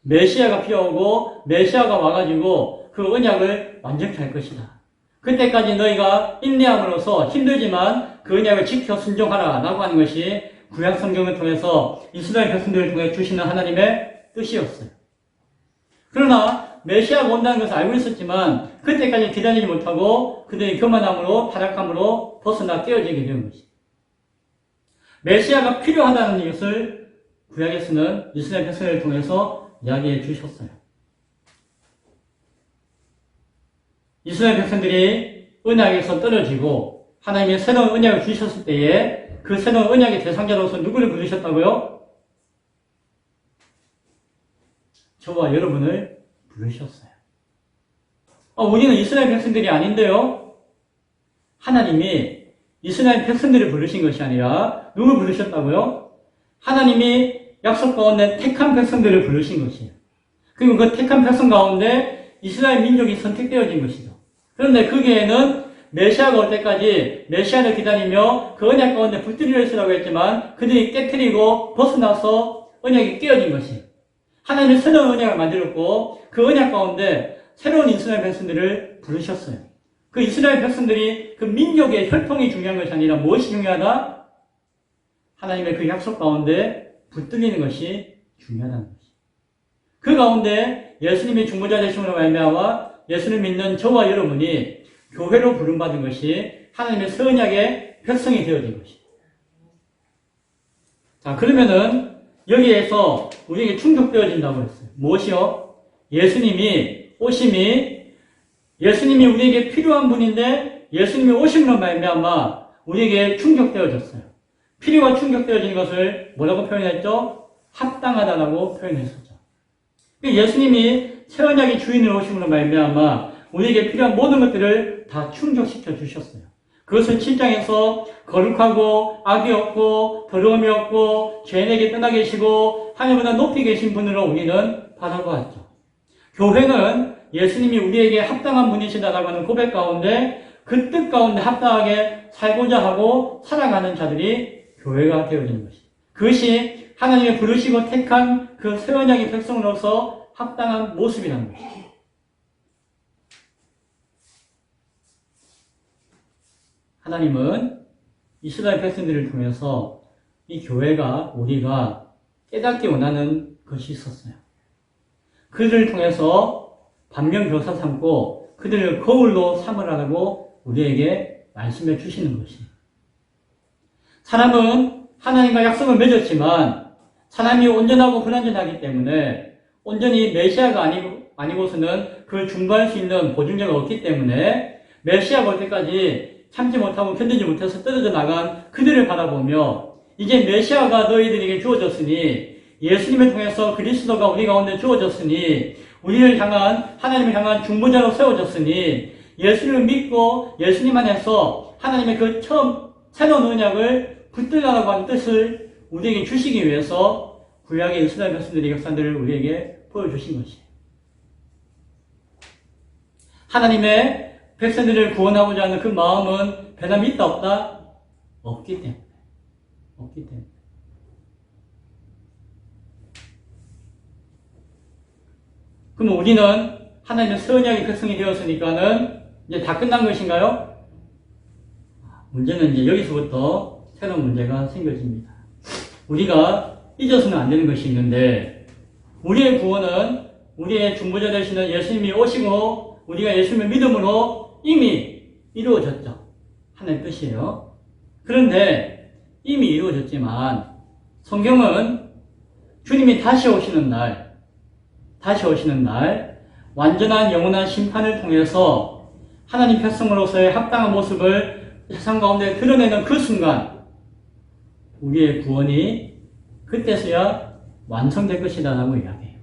메시아가 필요하고 메시아가 와가지고 그 언약을 완전히 할 것이다. 그때까지 너희가 인내함으로써 힘들지만 그 언약을 지켜 순종하라 라고 하는 것이 구약 성경을 통해서 이스라엘 백성들을 통해 주시는 하나님의 뜻이었어요. 그러나 메시아가 온다는 것을 알고 있었지만 그때까지 기다리지 못하고 그들이 교만함으로 타락함으로 벗어나 깨어지게 된 것이죠. 메시아가 필요하다는 것을 구약에서는 이스라엘 백성을 통해서 이야기해 주셨어요. 이스라엘 백성들이 언약에서 떨어지고 하나님의 새로운 언약을 주셨을 때에 그 새로운 언약의 대상자로서 누구를 부르셨다고요? 저와 여러분을 부르셨어요. 우리는 이스라엘 백성들이 아닌데요. 하나님이 이스라엘 백성들을 부르신 것이 아니라 누굴 부르셨다고요? 하나님이 약속 가운데 택한 백성들을 부르신 것이에요. 그리고 그 택한 백성 가운데 이스라엘 민족이 선택되어진 것이죠. 그런데 거기에는 메시아가 올 때까지 메시아를 기다리며 그 언약 가운데 붙들려 있으라고 했지만 그들이 깨트리고 벗어나서 언약이 깨어진 것이에요. 하나님이 새로운 언약을 만들었고 그 언약 가운데 새로운 이스라엘 백성들을 부르셨어요. 그 이스라엘 백성들이 그 민족의 혈통이 중요한 것이 아니라 무엇이 중요하다? 하나님의 그 약속 가운데 붙들리는 것이 중요하다는 것이죠. 그 가운데 예수님이 중보자 되심으로 말미암아 예수를 믿는 저와 여러분이 교회로 부름받은 것이 하나님의 새 언약의 백성이 되어진 것이죠. 자, 그러면은 여기에서 우리에게 충족되어진다고 했어요. 무엇이요? 예수님이 오심이 예수님이 우리에게 필요한 분인데 예수님이 오심으로 말미암아 우리에게 충족되어졌어요. 필요가 충족되어진 것을 뭐라고 표현했죠? 합당하다라고 표현했었죠. 예수님이 새 언약의 주인으로 오심으로 말미암아 우리에게 필요한 모든 것들을 다 충족시켜 주셨어요. 그것을 7장에서 거룩하고 악이 없고 더러움이 없고 죄인에게 떠나 계시고 하늘보다 높이 계신 분으로 우리는 바라보았죠. 교회는 예수님이 우리에게 합당한 분이시다라고 하는 고백 가운데 그 뜻 가운데 합당하게 살고자 하고 살아가는 자들이 교회가 되어지는 것이죠. 그것이 하나님의 부르시고 택한 그 새 언약의 백성으로서 합당한 모습이라는 것이죠. 하나님은 이스라엘 백성들을 통해서 이 교회가 우리가 깨닫기 원하는 것이 있었어요. 그들을 통해서 반면교사 삼고 그들을 거울로 삼으라고 우리에게 말씀해 주시는 것이에요. 사람은 하나님과 약속을 맺었지만 사람이 온전하고 불완전하기 때문에 온전히 메시아가 아니고서는 그걸 중보할 수 있는 보증자가 없기 때문에 메시아가 올 때까지 참지 못하고 견디지 못해서 떨어져 나간 그들을 바라보며 이제 메시아가 너희들에게 주어졌으니 예수님을 통해서 그리스도가 우리 가운데 주어졌으니 우리를 향한 하나님을 향한 중보자로 세워졌으니 예수를 믿고 예수님 안에서 하나님의 그 처음 새로운 언약을 붙들라고 하는 뜻을 우리에게 주시기 위해서 구약의 이스라엘 백성들의 역사들을 우리에게 보여주신 것이에요. 하나님의 백성들을 구원하고자 하는 그 마음은 변함이 있다 없다? 없기 때문에. 그럼 우리는 하나님의 새 언약의 백성이 되었으니까는 이제 다 끝난 것인가요? 문제는 이제 여기서부터 새로운 문제가 생겨집니다. 우리가 잊어서는 안 되는 것이 있는데 우리의 구원은 우리의 중보자 되시는 예수님이 오시고 우리가 예수님의 믿음으로 이미 이루어졌죠. 하나님의 뜻이에요. 그런데 이미 이루어졌지만 성경은 주님이 다시 오시는 날 완전한 영원한 심판을 통해서 하나님 백성으로서의 합당한 모습을 세상 가운데 드러내는 그 순간 우리의 구원이 그때서야 완성될 것이다라고 이야기해요.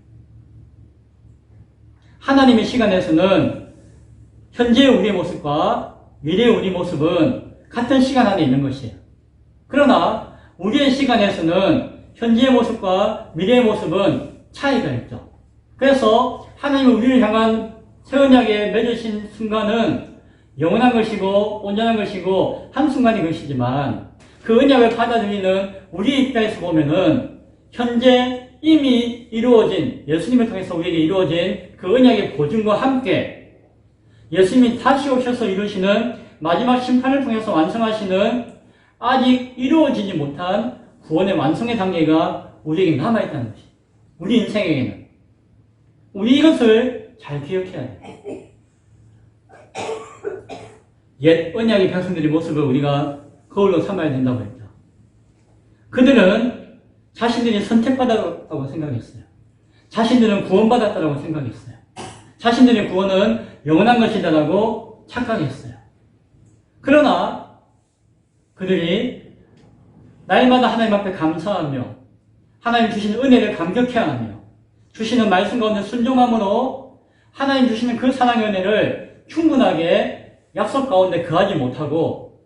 하나님의 시간에서는 현재의 우리의 모습과 미래의 우리 모습은 같은 시간 안에 있는 것이에요. 그러나 우리의 시간에서는 현재의 모습과 미래의 모습은 차이가 있죠. 그래서 하나님은 우리를 향한 새 언약에 맺으신 순간은 영원한 것이고 온전한 것이고 한순간의 것이지만 그 언약을 받아들이는 우리의 입장에서 보면은 현재 이미 이루어진 예수님을 통해서 우리에게 이루어진 그 언약의 보증과 함께 예수님이 다시 오셔서 이루시는 마지막 심판을 통해서 완성하시는 아직 이루어지지 못한 구원의 완성의 단계가 우리에게 남아있다는 것이 우리 인생에게는 우리 이것을 잘 기억해야 돼요. 옛 언약의 백성들의 모습을 우리가 거울로 삼아야 된다고 했죠. 그들은 자신들이 선택받았다고 생각했어요. 자신들은 구원받았다고 생각했어요. 자신들의 구원은 영원한 것이다라고 착각했어요. 그러나 그들이 날마다 하나님 앞에 감사하며 하나님 주시는 은혜를 감격해하며 주시는 말씀 가운데 순종함으로 하나님 주시는 그 사랑의 은혜를 충분하게 약속 가운데 거하지 못하고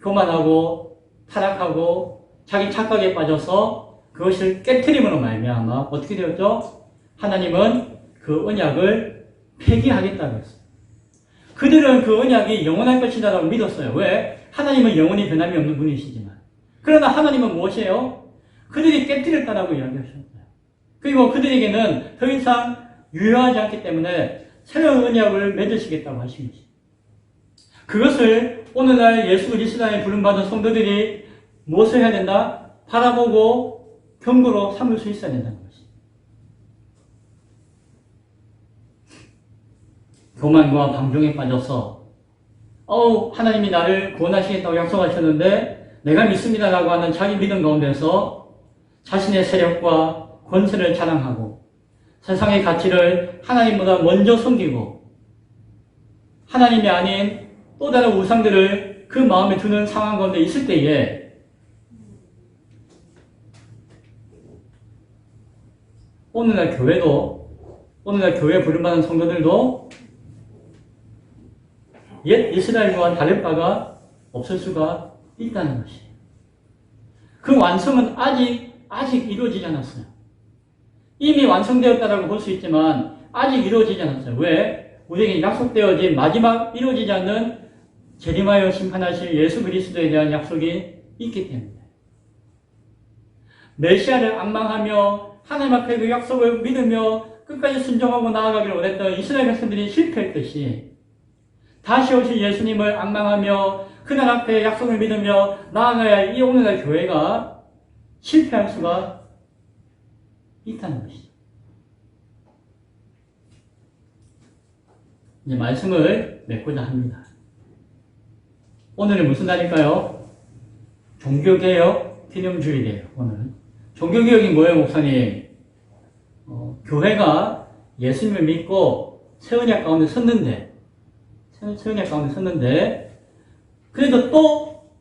교만하고 타락하고 자기 착각에 빠져서 그것을 깨트림으로 말미암아 어떻게 되었죠? 하나님은 그 언약을 폐기하겠다고 했어요. 그들은 그 언약이 영원할 것이다라고 믿었어요. 왜? 하나님은 영원히 변함이 없는 분이시지만. 그러나 하나님은 무엇이에요? 그들이 깨뜨렸다라고 이야기하셨어요. 그리고 그들에게는 더 이상 유효하지 않기 때문에 새로운 언약을 맺으시겠다고 하신 것이죠. 그것을 오늘날 예수 그리스도의 부름받은 성도들이 무엇을 해야 된다? 바라보고 경고로 삼을 수 있어야 된다는 것이죠. 교만과 방종에 빠져서 하나님이 나를 구원하시겠다고 약속하셨는데 내가 믿습니다라고 하는 자기 믿음 가운데서 자신의 세력과 권세를 자랑하고 세상의 가치를 하나님보다 먼저 섬기고 하나님이 아닌 또 다른 우상들을 그 마음에 두는 상황 가운데 있을 때에 오늘날 교회 부름받은 성도들도 옛 이스라엘과 다를 바가 없을 수가 있다는 것이에요. 그 완성은 아직 이루어지지 않았어요. 이미 완성되었다라고 볼 수 있지만 아직 이루어지지 않았어요. 왜? 우리에게 약속되어진 마지막 이루어지지 않는 재림하여 심판하실 예수 그리스도에 대한 약속이 있기 때문에 메시아를 앙망하며 하나님 앞에 그 약속을 믿으며 끝까지 순종하고 나아가기를 원했던 이스라엘 백성들이 실패했듯이 다시 오실 예수님을 앙망하며 그날 앞에 약속을 믿으며 나아가야 할 이 오늘날 교회가 실패할 수가 있다는 것이죠. 이제 말씀을 맺고자 합니다. 오늘은 무슨 날일까요? 종교개혁 기념주일이에요. 오늘은 종교개혁이 뭐예요, 목사님? 교회가 예수님을 믿고 새 언약 가운데 섰는데 그래도 또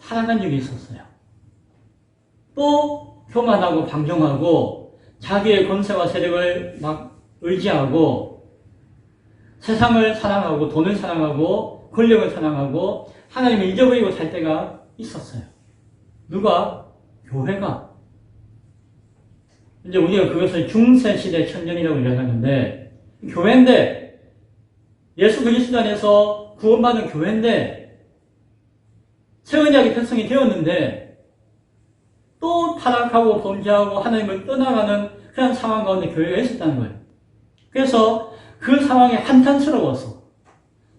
타락한 적이 있었어요. 또 교만하고 방종하고 자기의 권세와 세력을 막 의지하고 세상을 사랑하고 돈을 사랑하고 권력을 사랑하고 하나님을 잊어버리고 살 때가 있었어요. 누가? 교회가. 이제 우리가 그것을 중세시대 천년이라고 이야기하는데 교회인데 예수 그리스도 안에서 구원받은 교회인데 새 언약의 백성이 되었는데 또 타락하고 범죄하고 하나님을 떠나가는 그런 상황 가운데 교회가 있었다는 거예요. 그래서 그 상황에 한탄스러워서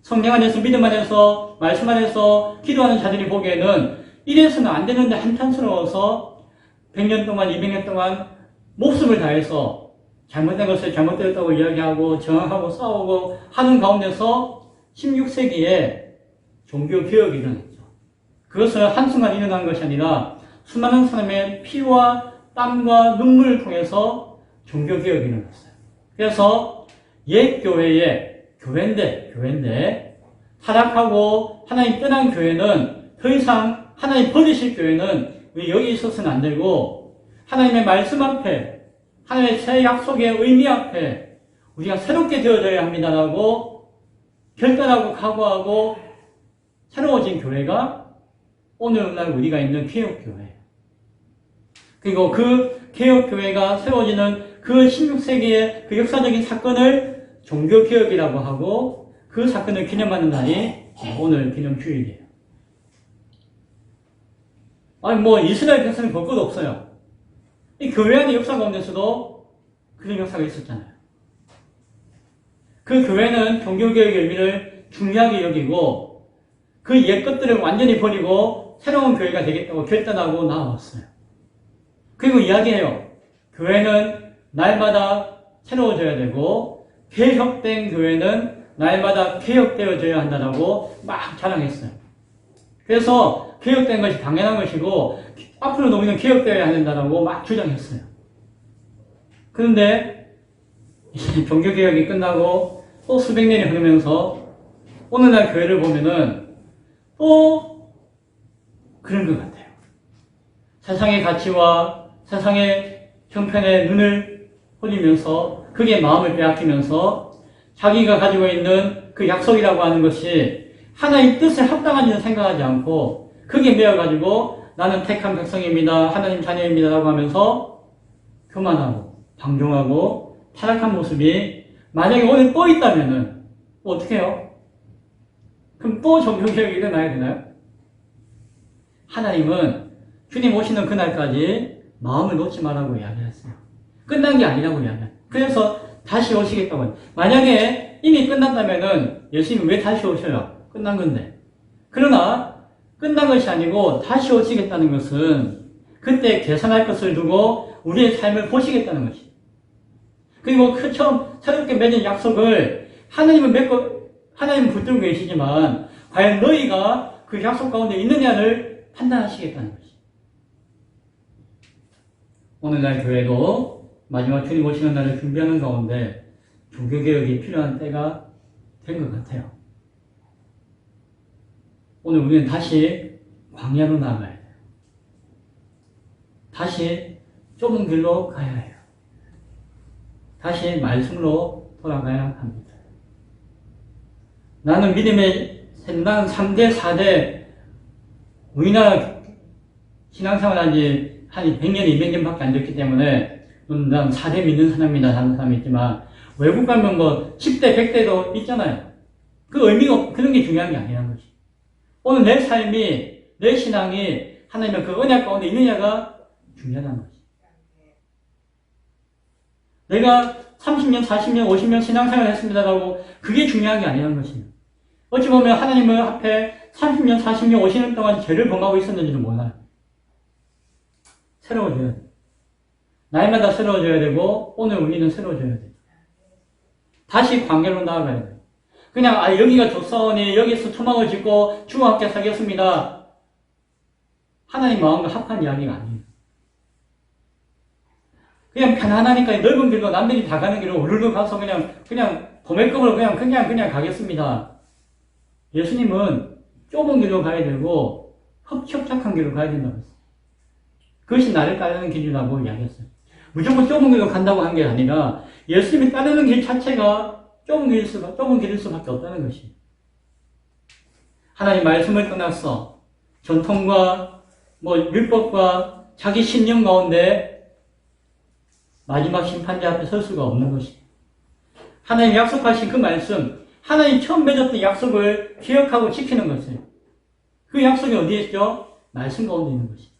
성령 안에서 믿음 안에서 말씀 안에서 기도하는 자들이 보기에는 이래서는 안 되는데 한탄스러워서 100년 동안 200년 동안 목숨을 다해서 잘못된 것을 잘못되었다고 이야기하고 정하고 싸우고 하는 가운데서 16세기에 종교개혁이 일어났죠. 그것은 한순간 일어난 것이 아니라 수많은 사람의 피와 땀과 눈물을 통해서 종교개혁이 일어났어요. 그래서 옛 교회인데 타락하고 하나님 떠난 교회는 더 이상 하나님 버리실 교회는 여기 있어서는 안 되고 하나님의 말씀 앞에 하나님의 새 약속의 의미 앞에 우리가 새롭게 되어져야 합니다라고 결단하고 각오하고 새로워진 교회가 오늘날 우리가 있는 개혁교회예요. 그리고 그 개혁교회가 세워지는 그 16세기의 그 역사적인 사건을 종교개혁이라고 하고 그 사건을 기념하는 날이 오늘 기념주일이에요. 아니 뭐 이스라엘 백성은 볼 것도 없어요. 이 교회 안의 역사 가운데서도 그런 역사가 있었잖아요. 그 교회는 종교개혁의 의미를 중요하게 여기고 그 옛 것들을 완전히 버리고 새로운 교회가 되겠다고 결단하고 나왔어요. 그리고 이야기해요. 교회는 날마다 새로워져야 되고 개혁된 교회는 날마다 개혁되어져야 한다라고 막 자랑했어요. 그래서 개혁된 것이 당연한 것이고 앞으로도 우리는 개혁되어야 한다라고 막 주장했어요. 그런데 종교개혁이 끝나고 또 수백 년이 흐르면서 오늘날 교회를 보면은 또 그런 것 같아요. 세상의 가치와 세상의 형편에 눈을 흘리면서 그게 마음을 빼앗기면서 자기가 가지고 있는 그 약속이라고 하는 것이 하나님 뜻에 합당한지는 생각하지 않고 그게 매여가지고 나는 택한 백성입니다. 하나님 자녀입니다. 라고 하면서 교만하고 방종하고 타락한 모습이 만약에 오늘 또 있다면은 어떻게 해요? 그럼 또 종교개혁이 일어나야 되나요? 하나님은 주님 오시는 그날까지 마음을 놓지 말라고 이야기했어요. 끝난 게 아니라고 이야기해요. 그래서 다시 오시겠다고 해요. 만약에 이미 끝났다면은 예수님이 왜 다시 오셔요? 끝난 건데. 그러나 끝난 것이 아니고 다시 오시겠다는 것은 그때 계산할 것을 두고 우리의 삶을 보시겠다는 것이에요. 그리고 처음 새롭게 맺은 약속을 하나님은 붙들고 계시지만 과연 너희가 그 약속 가운데 있느냐를 판단하시겠다는 것이에요. 오늘날 교회도 마지막 주님 오시는 날을 준비하는 가운데 종교개혁이 필요한 때가 된 것 같아요. 오늘 우리는 다시 광야로 나가야 돼요. 다시 좁은 길로 가야 해요. 다시 말씀으로 돌아가야 합니다. 나는 믿음의 난 3대, 4대 우리나라 신앙생활 한지 한 100년, 200년밖에 안 됐기 때문에 난 4대 믿는 사람이다 하는 사람이 있지만 외국 가면 뭐 10대, 100대도 있잖아요. 그 의미가 그런 게 중요한 게 아니라는 것이. 오늘 내 삶이, 내 신앙이 하나님의 그 언약 가운데 있느냐가 중요하다는 것이. 내가 30년, 40년, 50년 신앙생활을 했습니다라고 그게 중요한 게 아니라는 것이에요. 어찌 보면 하나님은 앞에 30년, 40년, 50년 동안 죄를 범하고 있었는지도 몰라요. 새로워져야 돼요. 날마다 새로워져야 되고 오늘 우리는 새로워져야 돼요. 다시 광야로 나아가야 돼요. 그냥 여기가 좋사오니 여기서 초막을 짓고 주와 함께 살겠습니다. 하나님 마음과 합한 이야기가 아니에요. 그냥 편안하니까 넓은 길로 남들이 다 가는 길로 우르르 가서 그냥 도매급으로 그냥 가겠습니다. 예수님은 좁은 길로 가야 되고 협착한 길로 가야 된다고 했어요. 그것이 나를 따르는 길이라고 이야기했어요. 무조건 좁은 길로 간다고 한 게 아니라 예수님이 따르는 길 자체가 좁은 길일 수밖에 없다는 것이에요. 하나님 말씀을 떠나서 전통과 율법과 자기 신념 가운데 마지막 심판자 앞에 설 수가 없는 것이에요. 하나님 약속하신 그 말씀, 하나님 처음 맺었던 약속을 기억하고 지키는 것이에요. 그 약속이 어디에 있죠? 말씀 가운데 있는 것이에요.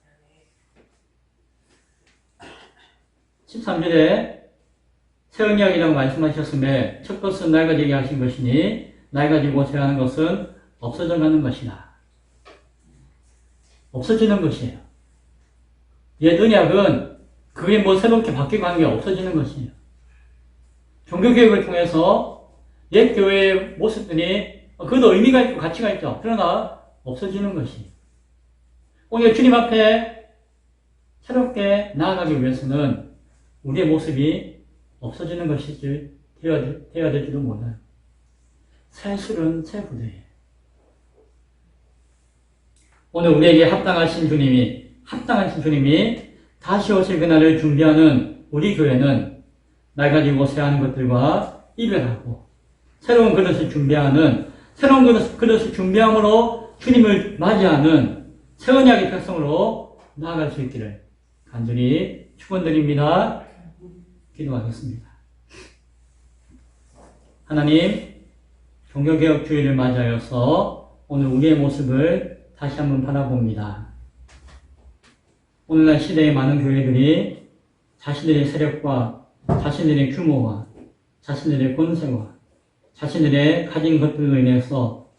13절에 새 언약이라고 말씀하셨음에 첫 것은 낡아지게 하신 것이니 낡아지고 새하는 것은 없어져 가는 것이다. 없어지는 것이에요. 옛 언약은 그게 새롭게 바뀌고 하는 게 없어지는 것이에요. 종교개혁을 통해서 옛 교회의 모습들이 그것도 의미가 있고 가치가 있죠. 그러나 없어지는 것이에요. 오늘 주님 앞에 새롭게 나아가기 위해서는 우리의 모습이 없어지는 것일 줄 되어야 될지도 몰라요. 새 술은 새 부대예요. 오늘 우리에게 합당하신 주님이 다시 오실 그날을 준비하는 우리 교회는 낡아지고 쇠한 것들과 이별하고 새로운 그릇을 준비함으로 주님을 맞이하는 새 언약의 백성으로 나아갈 수 있기를 간절히 축원드립니다. 기도하겠습니다. 하나님, 종교개혁 주일을 맞이하여서 오늘 우리의 모습을 다시 한번 바라봅니다. 오늘날 시대의 많은 교회들이 자신들의 세력과 자신들의 규모와 자신들의 권세와 자신들의 가진 것들로 인해서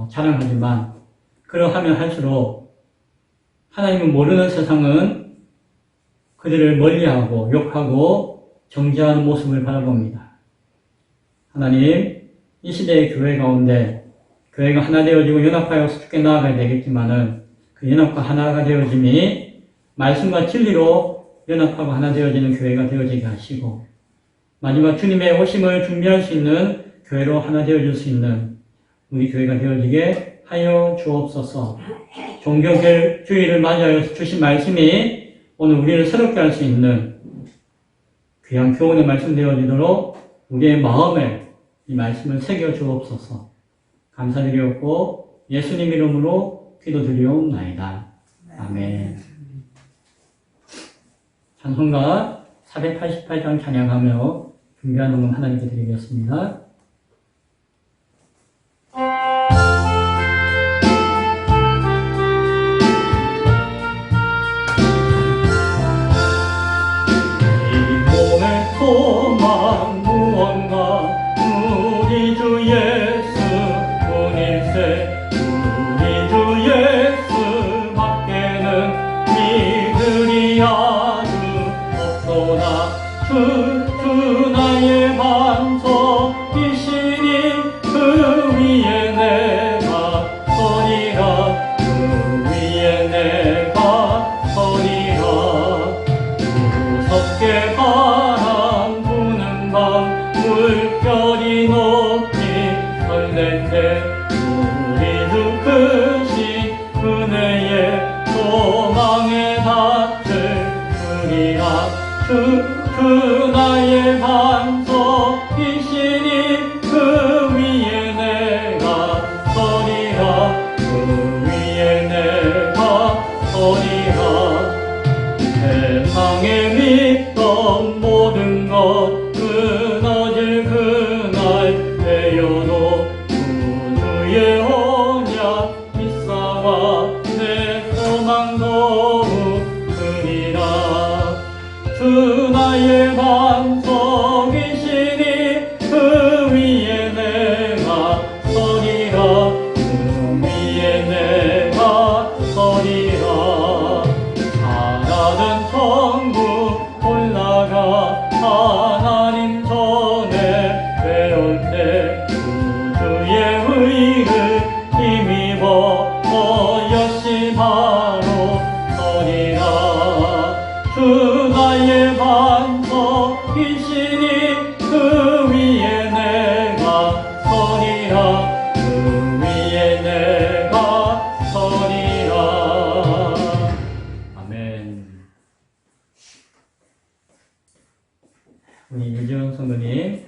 자랑하지만 그러하면 할수록 하나님을 모르는 세상은 그들을 멀리하고 욕하고 정죄하는 모습을 바라봅니다. 하나님, 이 시대의 교회 가운데 교회가 하나 되어지고 연합하여서 주께 나아가야 되겠지만은 그 연합과 하나가 되어짐이 말씀과 진리로 연합하고 하나 되어지는 교회가 되어지게 하시고 마지막 주님의 오심을 준비할 수 있는 교회로 하나 되어질 수 있는 우리 교회가 되어지게 하여 주옵소서. 종교주의를 맞이하여 주신 말씀이 오늘 우리를 새롭게 할 수 있는 귀한 교훈의 말씀 되어지도록 우리의 마음에 이 말씀을 새겨 주옵소서. 감사드리옵고 예수님 이름으로 기도드리옵나이다. 아멘. 찬송가 488장 찬양하며 준비한 녹음 하나님께 드리겠습니다. 이 몸의 소망 무언가 우리 주 예수 분일세 우리 주 예수 밖에는 믿으리 아주 없소나 주 나의 반석이시니 그 위에 내가 서리라 그 위에 내가 서리라 무섭게 바람 부는 밤 물결이 높이 설렌데 우리 주 크신 은혜의 소망에 닿을 그리라 그 나의 반석이시니 그 위에 내가 서리라 그 위에 내가 서리라 세상에 믿던 모든 것 끊어질 그날 되어도 구주의 언약 믿사와 내 소망 더욱 크리라 주 나의 반석이시니 그 위에 내가 서리라 그 위에 내가 서리라 하나는 천국 올라가 하나님 전에 배울 때 구주의 의를 힘입어 열심하러 서리라 주 나의 반석이시니 그 위에 내가 서리라 그 위에 내가 서리라. 아멘. 우리 유지원 성도님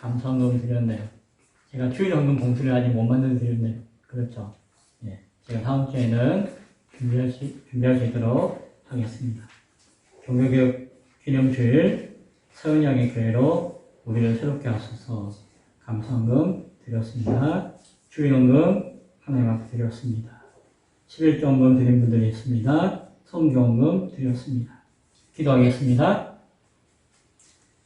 감사헌금 드렸네요. 제가 주일 헌금 봉투를 아직 못 만들어 드렸네요. 그렇죠? 예. 제가 다음 주에는 준비할 수 있도록 하겠습니다. 종교개혁 기념주일 서은양의 교회로 우리를 새롭게 하셔서 감사헌금 드렸습니다. 주일헌금 하나님 앞에 드렸습니다. 11조헌금 드린 분들이 있습니다. 선교헌금 드렸습니다. 기도하겠습니다.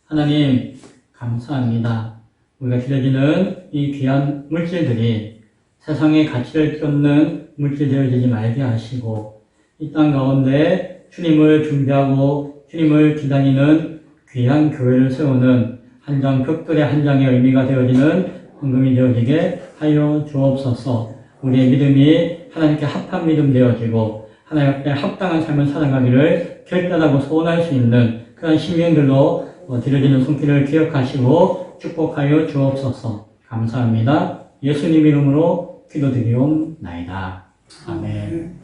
하나님 감사합니다. 우리가 드려지는 이 귀한 물질들이 세상의 가치를 쫓는 물질 되어지지 말게 하시고 이 땅 가운데 주님을 준비하고 주님을 기다리는 귀한 교회를 세우는 한 장 벽돌의 한 장의 의미가 되어지는 헌금이 되어지게 하여 주옵소서. 우리의 믿음이 하나님께 합한 믿음 되어지고 하나님께 합당한 삶을 살아가기를 결단하고 소원할 수 있는 그런 신명들로 드려지는 손길을 기억하시고 축복하여 주옵소서. 감사합니다. 예수님 이름으로 기도드리옵나이다. 아멘.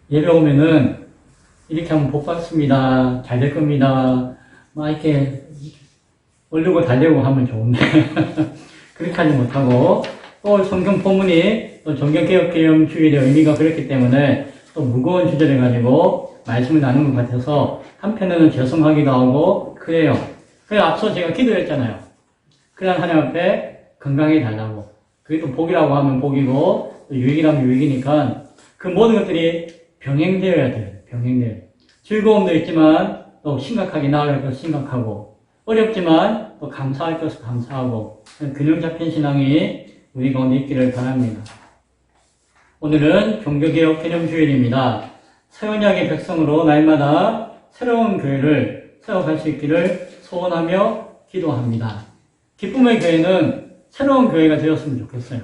예배 오면은 이렇게 하면 복 받습니다. 잘 될 겁니다. 막 이렇게 얼르고 달래고 하면 좋은데 그렇게 하지 못하고 또 성경 본문이 또 정경개혁기념 주일의 의미가 그렇기 때문에 또 무거운 주제를 가지고 말씀을 나누는 것 같아서 한편으로는 죄송하기도 하고 그래요. 그래서 앞서 제가 기도했잖아요. 그러한 하나님 앞에 건강해 달라고. 그게 또 복이라고 하면 복이고 또 유익이라면 유익이니까 그 모든 것들이 병행되어야 돼요. 병행되어야 돼요. 즐거움도 있지만 또 심각하게 나아갈 것은 심각하고 어렵지만 또 감사할 것은 감사하고 균형 잡힌 신앙이 우리 가운데 있기를 바랍니다. 오늘은 종교개혁 기념주일입니다. 새 언약의 백성으로 날마다 새로운 교회를 세워갈 수 있기를 소원하며 기도합니다. 기쁨의 교회는 새로운 교회가 되었으면 좋겠어요.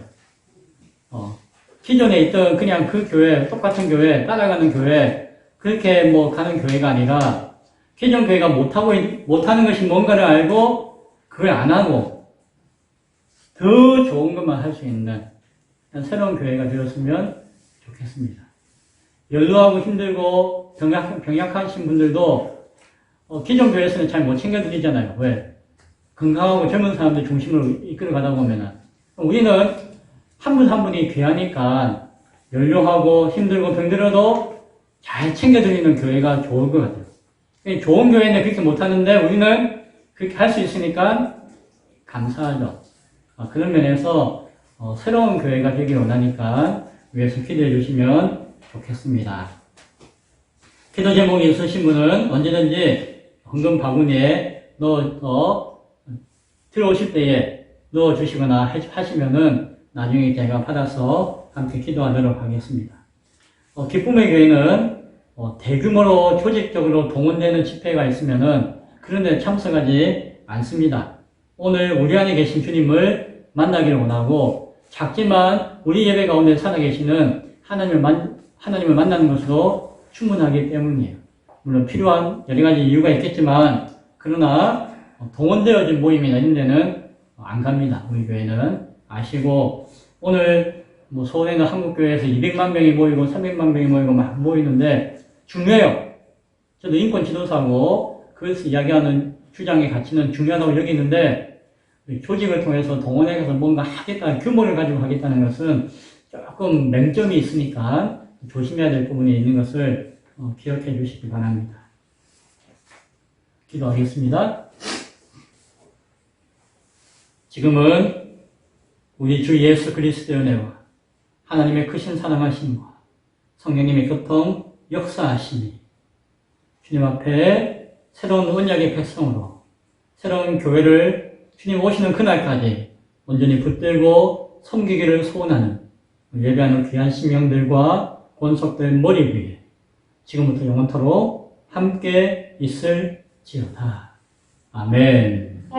기존에 있던 그냥 그 교회, 똑같은 교회, 따라가는 교회, 그렇게 뭐 가는 교회가 아니라 기존 교회가 못하는 것이 뭔가를 알고 그걸 안 하고 더 좋은 것만 할 수 있는 새로운 교회가 되었으면 좋겠습니다. 연로하고 힘들고 병약하신 분들도 기존 교회에서는 잘 못 챙겨드리잖아요. 왜? 건강하고 젊은 사람들 중심으로 이끌어 가다 보면은 우리는 한 분 한 분이 귀하니까 연로하고 힘들고 병들어도 잘 챙겨드리는 교회가 좋을 것 같아요. 좋은 교회는 그렇게 못하는데 우리는 그렇게 할 수 있으니까 감사하죠. 그런 면에서 새로운 교회가 되길 원하니까 위에서 기도해 주시면 좋겠습니다. 기도 제목이 있으신 분은 언제든지 헌금 바구니에 들어오실 때에 넣어주시거나 하시면은 나중에 제가 받아서 함께 기도하도록 하겠습니다. 기쁨의 교회는 대규모로 조직적으로 동원되는 집회가 있으면은 그런 데 참석하지 않습니다. 오늘 우리 안에 계신 주님을 만나기를 원하고 작지만 우리 예배 가운데 살아계시는 하나님을 만나는 것으로 충분하기 때문이에요. 물론 필요한 여러 가지 이유가 있겠지만 그러나 동원되어진 모임이나 이런 데는 안 갑니다. 우리 교회는 아시고 오늘 서울에는 한국교회에서 200만 명이 모이고 300만 명이 모이고 막 모이는데 중요해요. 저도 인권 지도사고 그것을 이야기하는 주장의 가치는 중요하다고 여기는데 조직을 통해서 동원해서 뭔가 하겠다는 규모를 가지고 하겠다는 것은 조금 맹점이 있으니까 조심해야 될 부분이 있는 것을 기억해 주시기 바랍니다. 기도하겠습니다. 지금은 우리 주 예수 그리스도의 은혜와 하나님의 크신 사랑하심과 성령님의 교통 역사하심이 주님 앞에 새로운 언약의 백성으로 새로운 교회를 주님 오시는 그날까지 온전히 붙들고 섬기기를 소원하는 예배하는 귀한 심령들과 권속들 머리 위에 지금부터 영원토록 함께 있을지어다. 아멘.